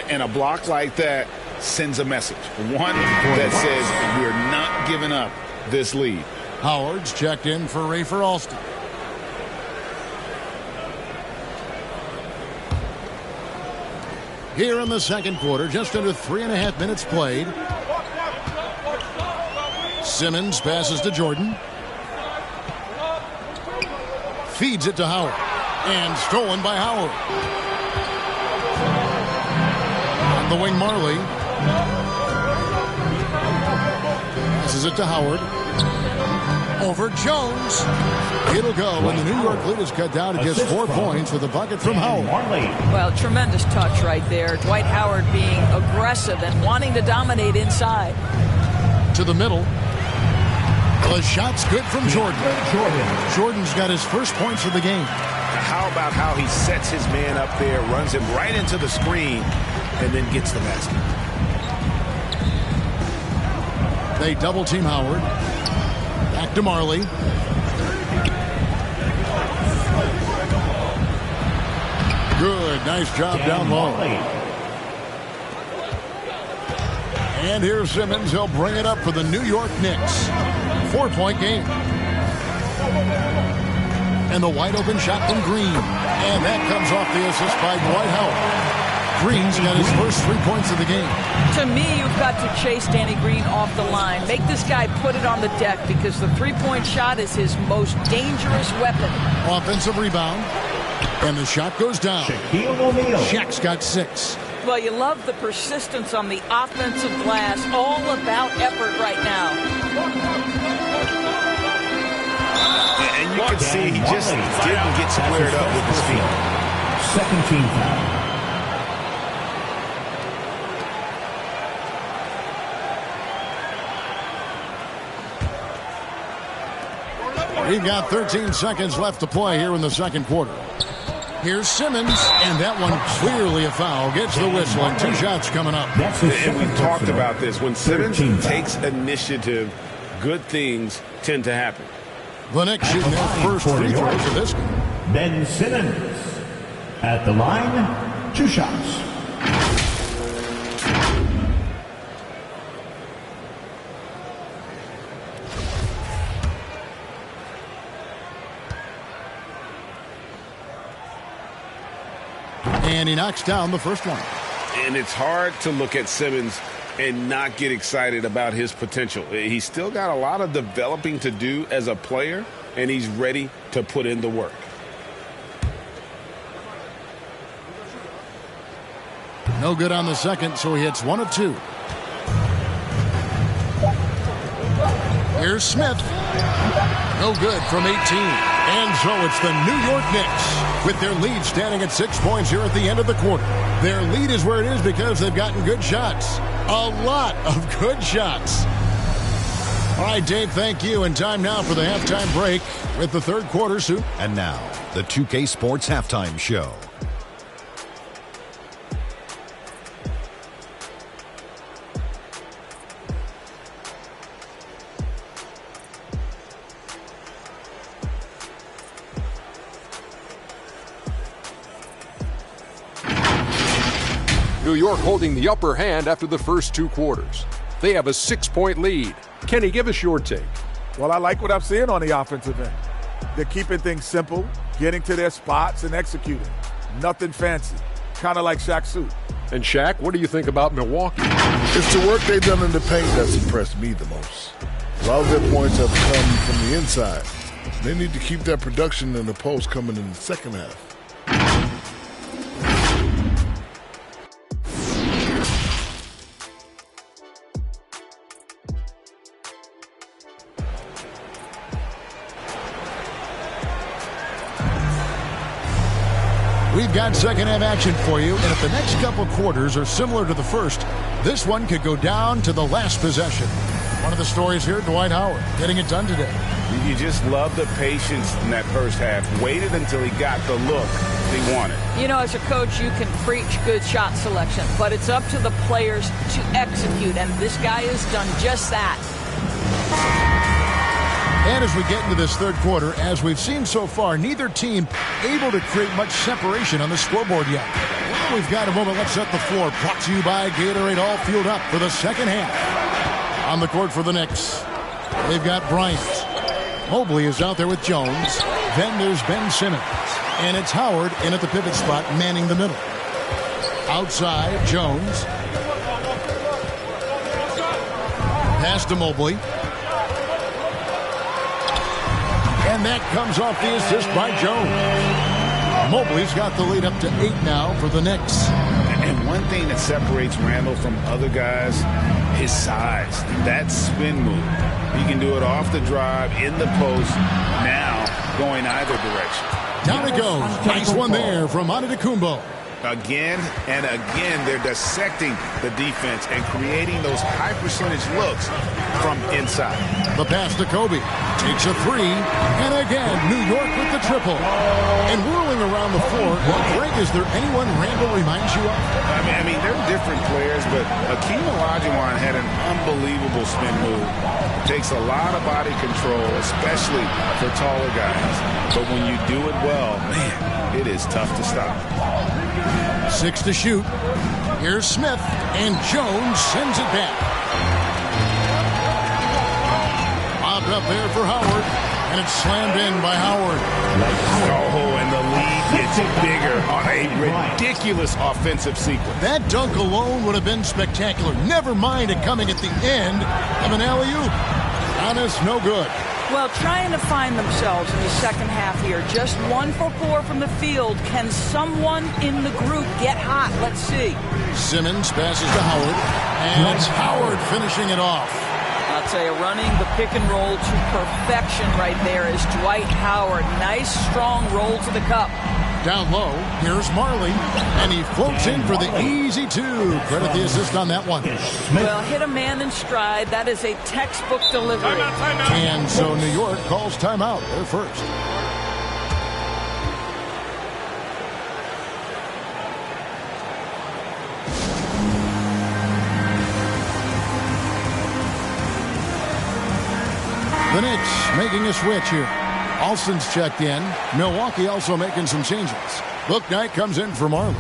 And a block like that sends a message. One that says we're not giving up this lead. Howard's checked in for Rafer Alston. Here in the second quarter, just under 3.5 minutes played. Simmons passes to Jordan. Feeds it to Howard. And stolen by Howard. On the wing, Marley. Passes it to Howard. Over Jones. It'll go, and the New York lead is cut down to just 4 points with a bucket from Howard. Well, tremendous touch right there. Dwight Howard being aggressive and wanting to dominate inside. To the middle. The shot's good from Jordan. Jordan's got his first points of the game. How about how he sets his man up there, runs him right into the screen, and then gets the basket. They double-team Howard. Back to Marley. Good. Nice job down low. And here's Simmons. He'll bring it up for the New York Knicks. 4-point game. And the wide open shot from Green. And that comes off the assist by Dwight Howard. Green's got his first 3 points of the game. To me, you've got to chase Danny Green off the line. Make this guy put it on the deck because the three-point shot is his most dangerous weapon. Offensive rebound. And the shot goes down. Shaq's got 6. Well, you love the persistence on the offensive glass. All about effort right now. And you can see he just didn't get squared up with his feet. Second team foul. We've got 13 seconds left to play here in the second quarter. Here's Simmons, and that one clearly a foul. Gets the whistle, and 2 shots coming up. And we've talked about this. When Simmons takes initiative, good things tend to happen. The Knicks shooting their first free throws of this game. Ben Simmons at the line, 2 shots. And he knocks down the first one. And it's hard to look at Simmons and not get excited about his potential. He's still got a lot of developing to do as a player, and he's ready to put in the work. No good on the second, so he hits 1 of 2. Here's Smith. No good from 18. And so it's the New York Knicks with their lead standing at 6 points here at the end of the quarter. Their lead is where it is because they've gotten good shots. A lot of good shots. All right, Dave, thank you. And time now for the halftime break with the third quarter soon. And now, the 2K Sports Halftime Show. New York holding the upper hand after the first 2 quarters. They have a 6-point lead. Kenny, give us your take. Well, I like what I'm seeing on the offensive end. They're keeping things simple, getting to their spots and executing. Nothing fancy. Kind of like Shaq's suit. And Shaq, what do you think about Milwaukee? It's the work they've done in the paint that's impressed me the most. A lot of their points have come from the inside. They need to keep that production in the post coming in the second half. We've got second half action for you, and if the next couple quarters are similar to the first, this one could go down to the last possession. One of the stories here, Dwight Howard, getting it done today. You just love the patience in that first half. Waited until he got the look he wanted. You know, as a coach, you can preach good shot selection, but it's up to the players to execute, and this guy has done just that. And as we get into this third quarter, as we've seen so far, neither team able to create much separation on the scoreboard yet. Well, we've got a moment. Let's set the floor. Brought to you by Gatorade, all fueled up for the second half. On the court for the Knicks, they've got Bryant. Mobley is out there with Jones. Then there's Ben Simmons. And it's Howard in at the pivot spot, manning the middle. Outside, Jones. Pass to Mobley. And that comes off the assist by Jones. Mobley's got the lead up to 8 now for the Knicks. And one thing that separates Randall from other guys, his size. That spin move. He can do it off the drive, in the post, now going either direction. Down it goes. Nice one there from Antetokounmpo. Again and again, they're dissecting the defense and creating those high percentage looks from inside. The pass to Kobe. Takes a 3. And again, New York with the triple. And whirling around the floor, Greg, is there anyone Randall reminds you of? I mean, they're different players, but Hakeem Olajuwon had an unbelievable spin move. Takes a lot of body control, especially for taller guys. But when you do it well, man, it is tough to stop. 6 to shoot. Here's Smith, and Jones sends it back. Lobbed up there for Howard, and it's slammed in by Howard. Oh, and the lead gets bigger on a ridiculous offensive sequence. That dunk alone would have been spectacular. Never mind it coming at the end of an alley-oop. Honest, no good. Well, trying to find themselves in the second half here. Just 1 for 4 from the field. Can someone in the group get hot? Let's see. Simmons passes to Howard, and it's Howard finishing it off. I'll tell you, running the pick and roll to perfection right there is Dwight Howard. Nice, strong roll to the cup. Down low, here's Marley, and he floats in for the easy two. Credit the assist on that one. Well, hit a man in stride. That is a textbook delivery. And so New York calls timeout. They're first. The Knicks making a switch here. Alston's checked in. Milwaukee also making some changes. Bouknight comes in for Marley.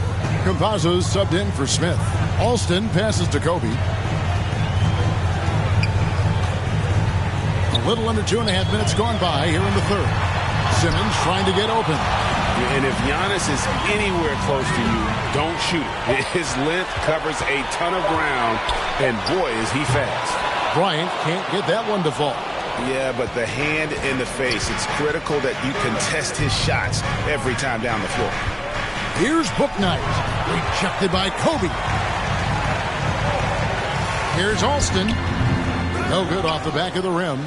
Campazzo's subbed in for Smith. Alston passes to Kobe. A little under 2.5 minutes gone by here in the third. Simmons trying to get open. And if Giannis is anywhere close to you, don't shoot it. His length covers a ton of ground, and boy, is he fast. Bryant can't get that one to fall. Yeah, but the hand in the face, it's critical that you contest his shots every time down the floor. Here's Bouknight, rejected by Kobe. Here's Alston. No good off the back of the rim.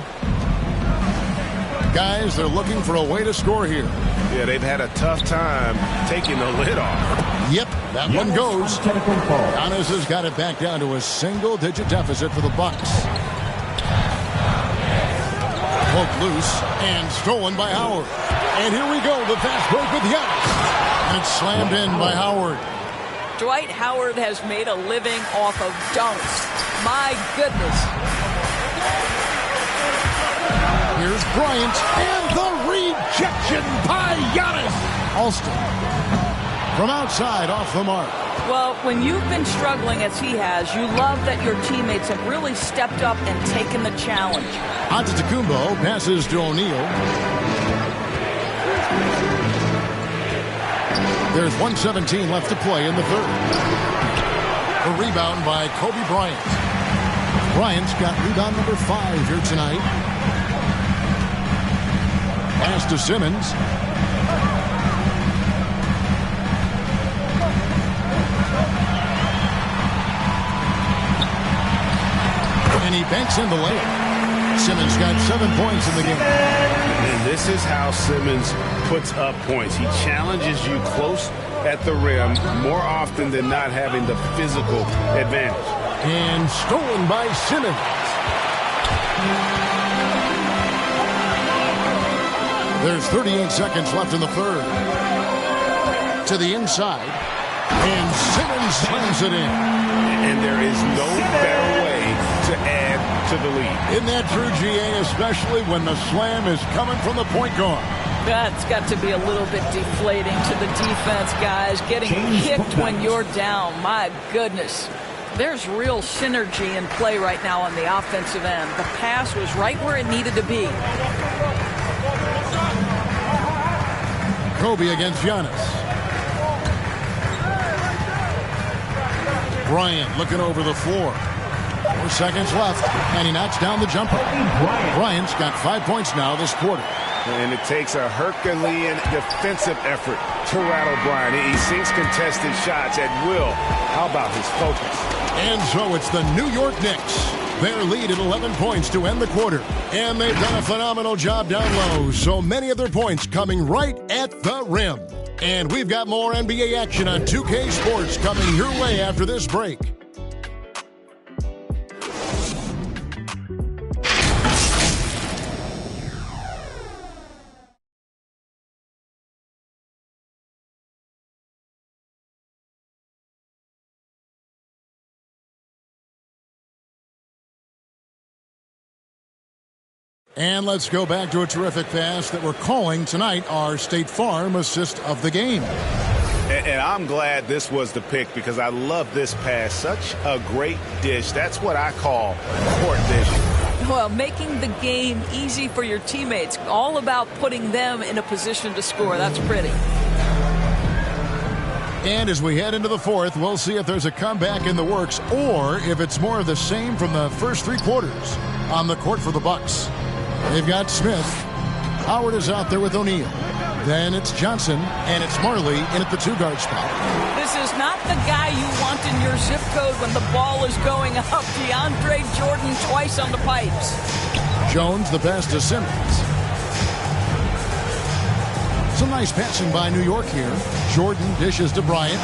Guys, they're looking for a way to score here. Yeah, they've had a tough time taking the lid off. Yep, that one goes. Giannis has got it back down to a single-digit deficit for the Bucks. Poked loose and stolen by Howard. And here we go, the fast break with Giannis. And it's slammed in by Howard. Dwight Howard has made a living off of dunks. My goodness. Here's Bryant and the rejection by Giannis. Alston from outside off the mark. Well, when you've been struggling as he has, you love that your teammates have really stepped up and taken the challenge. Antetokounmpo passes to O'Neal. There's 1:17 left to play in the third. A rebound by Kobe Bryant. Bryant's got rebound number 5 here tonight. Pass to Simmons. And he banks in the layup. Simmons got 7 points in the game. And this is how Simmons puts up points. He challenges you close at the rim more often than not, having the physical advantage. And stolen by Simmons. There's 38 seconds left in the third. To the inside. And Simmons slams it in. And there is no better way to add to the lead. Isn't that true, GA, especially when the slam is coming from the point guard? That's got to be a little bit deflating to the defense, guys. Getting kicked when you're down. My goodness. There's real synergy in play right now on the offensive end. The pass was right where it needed to be. Kobe against Giannis. Bryant looking over the floor. 4 seconds left, and he knocks down the jumper. Bryant's got 5 points now this quarter. And it takes a Herculean defensive effort to rattle Bryant. He sinks contested shots at will. How about his focus? And so it's the New York Knicks. Their lead at 11 points to end the quarter. And they've done a phenomenal job down low. So many of their points coming right at the rim. And we've got more NBA action on 2K Sports coming your way after this break. And let's go back to a terrific pass that we're calling tonight our State Farm assist of the game. And I'm glad this was the pick because I love this pass. Such a great dish. That's what I call court vision. Well, making the game easy for your teammates. All about putting them in a position to score. That's pretty. And as we head into the fourth, we'll see if there's a comeback in the works or if it's more of the same from the first 3 quarters on the court for the Bucks. They've got Smith. Howard is out there with O'Neal. Then it's Johnson, and it's Marley in at the 2-guard spot. This is not the guy you want in your zip code when the ball is going up. DeAndre Jordan twice on the pipes. Jones the pass to Simmons. Some nice passing by New York here. Jordan dishes to Bryant.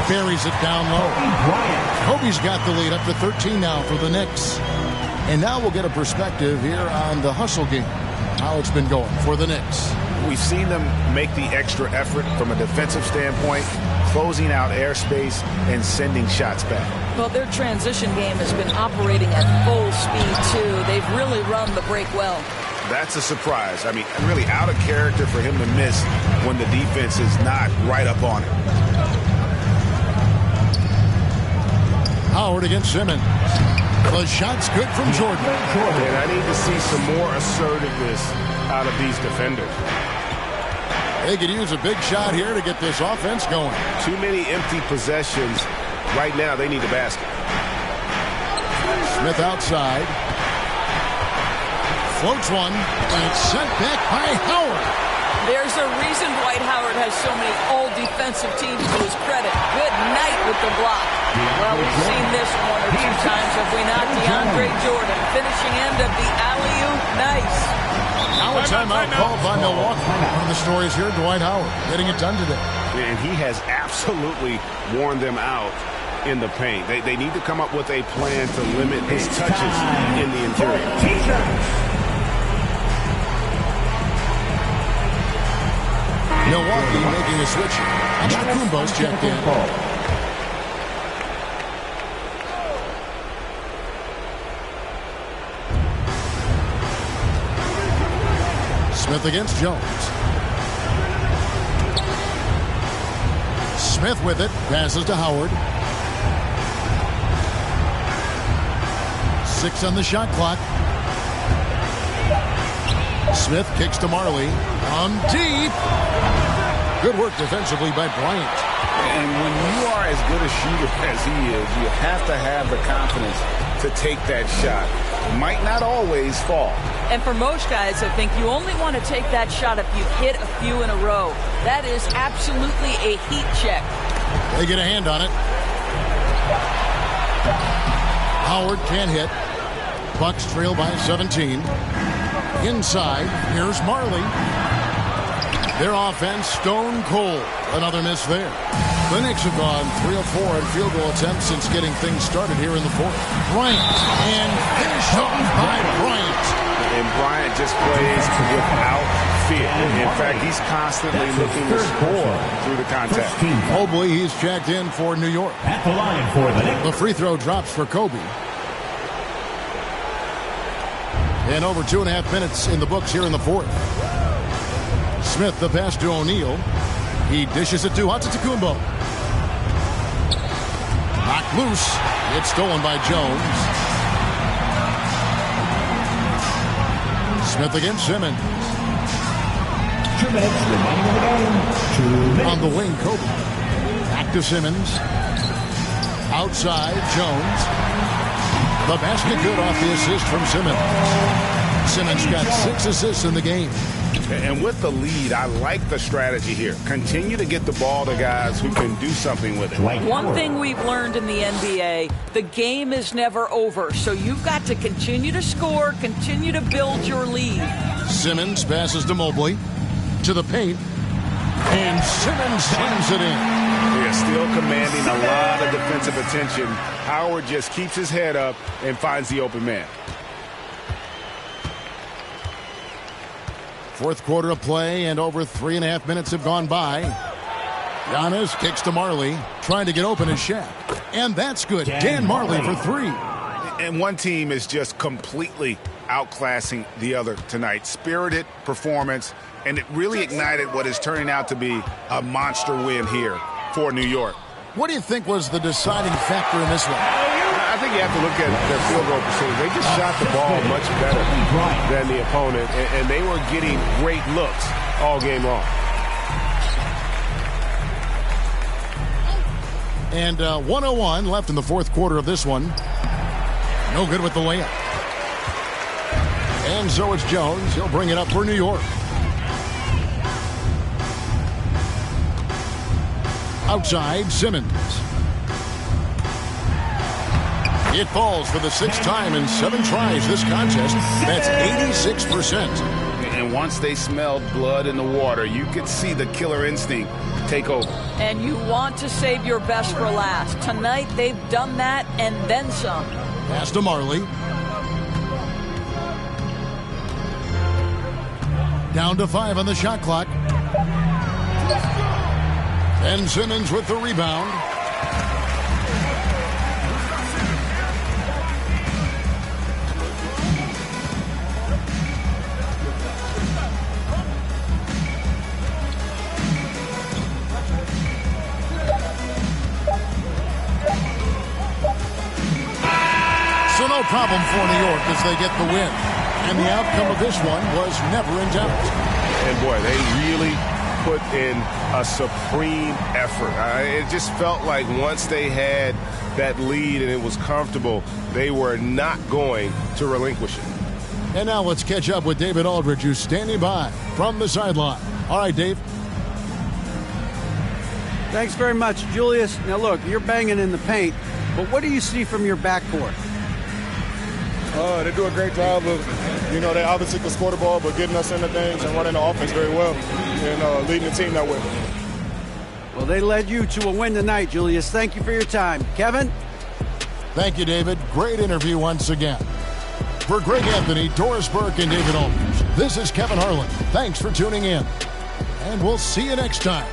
Buries it down low. Kobe's got the lead up to 13 now for the Knicks. And now we'll get a perspective here on the hustle game, how it's been going for the Knicks. We've seen them make the extra effort from a defensive standpoint, closing out airspace and sending shots back. Well, their transition game has been operating at full speed, too. They've really run the break well. That's a surprise. I mean, really out of character for him to miss when the defense is not right up on it. Howard against Simmons. The shot's good from Jordan. And I need to see some more assertiveness out of these defenders. They could use a big shot here to get this offense going. Too many empty possessions. Right now, they need a basket. Smith outside. Floats one, and it's sent back by Howard. There's a reason Dwight Howard has so many all-defensive teams to his credit. Good night with the block. Well, we've seen this one or two times, have we not? DeAndre Jordan finishing end of the alley-oop. Nice. Now a timeout called by Milwaukee. One of the stories here, Dwight Howard getting it done today. And he has absolutely worn them out in the paint. They need to come up with a plan to limit his touches in the interior. Milwaukee making a switch. Antetokounmpo's checked in. Smith against Jones. Smith with it. Passes to Howard. 6 on the shot clock. Smith kicks to Marley. On deep. Good work defensively by Bryant. And when you are as good a shooter as he is, you have to have the confidence to take that shot. Might not always fall. And for most guys, I think you only want to take that shot if you've hit a few in a row. That is absolutely a heat check. They get a hand on it. Howard can't hit. Bucks trail by 17. Inside, here's Marley. Their offense stone cold. Another miss there. The Knicks have gone 3 of 4 in field goal attempts since getting things started here in the fourth. Bryant, and finished off by Bryant. And Bryant just plays without fear. In fact, he's constantly looking to score through the contact. Mobley, he's checked in for New York. At the line for the Knicks. The free throw drops for Kobe. And over 2.5 minutes in the books here in the fourth. Smith, the pass to O'Neal. He dishes it to Antetokounmpo. Knocked loose. It's stolen by Jones. Smith against Simmons. 2 minutes remaining in the game. 2 minutes. On the wing, Kobe. Back to Simmons. Outside, Jones. The basket good off the assist from Simmons. Simmons got 6 assists in the game. And with the lead, I like the strategy here. Continue to get the ball to guys who can do something with it. One thing we've learned in the NBA, the game is never over. So you've got to continue to score, continue to build your lead. Simmons passes to Mobley. To the paint. And Simmons slams it in. They're still commanding a lot of defensive attention. Howard just keeps his head up and finds the open man. Fourth quarter of play, and over 3.5 minutes have gone by. Giannis kicks to Marley, trying to get open as Shaq. And that's good. Dan Marley for 3. And one team is just completely outclassing the other tonight. Spirited performance, and it really ignited what is turning out to be a monster win here for New York. What do you think was the deciding factor in this one? I think you have to look at their field goal percentage. They just shot the ball much better than the opponent, and they were getting great looks all game long. And 1:01 left in the fourth quarter of this one. No good with the layup. And so it's Jones. He'll bring it up for New York. Outside, Simmons. It falls for the 6th time in 7 tries this contest. That's 86%. And And once they smelled blood in the water, you could see the killer instinct take over. And you want to save your best for last. Tonight, they've done that and then some. Pass to Marley. Down to 5 on the shot clock. Ben Simmons with the rebound. So no problem for New York as they get the win. And the outcome of this one was never in doubt. And boy, they really put in a supreme effort. It just felt like once they had that lead and it was comfortable, they were not going to relinquish it. And now let's catch up with David Aldridge, who's standing by from the sideline. All right, Dave. Thanks very much, Julius. Now, look, you're banging in the paint, but what do you see from your backcourt? They do a great job of, they obviously can score the ball, but getting us into things and running the offense very well and leading the team that way. Well, they led you to a win tonight, Julius. Thank you for your time. Kevin? Thank you, David. Great interview once again. For Greg Anthony, Doris Burke, and David Aldridge, this is Kevin Harlan. Thanks for tuning in, and we'll see you next time.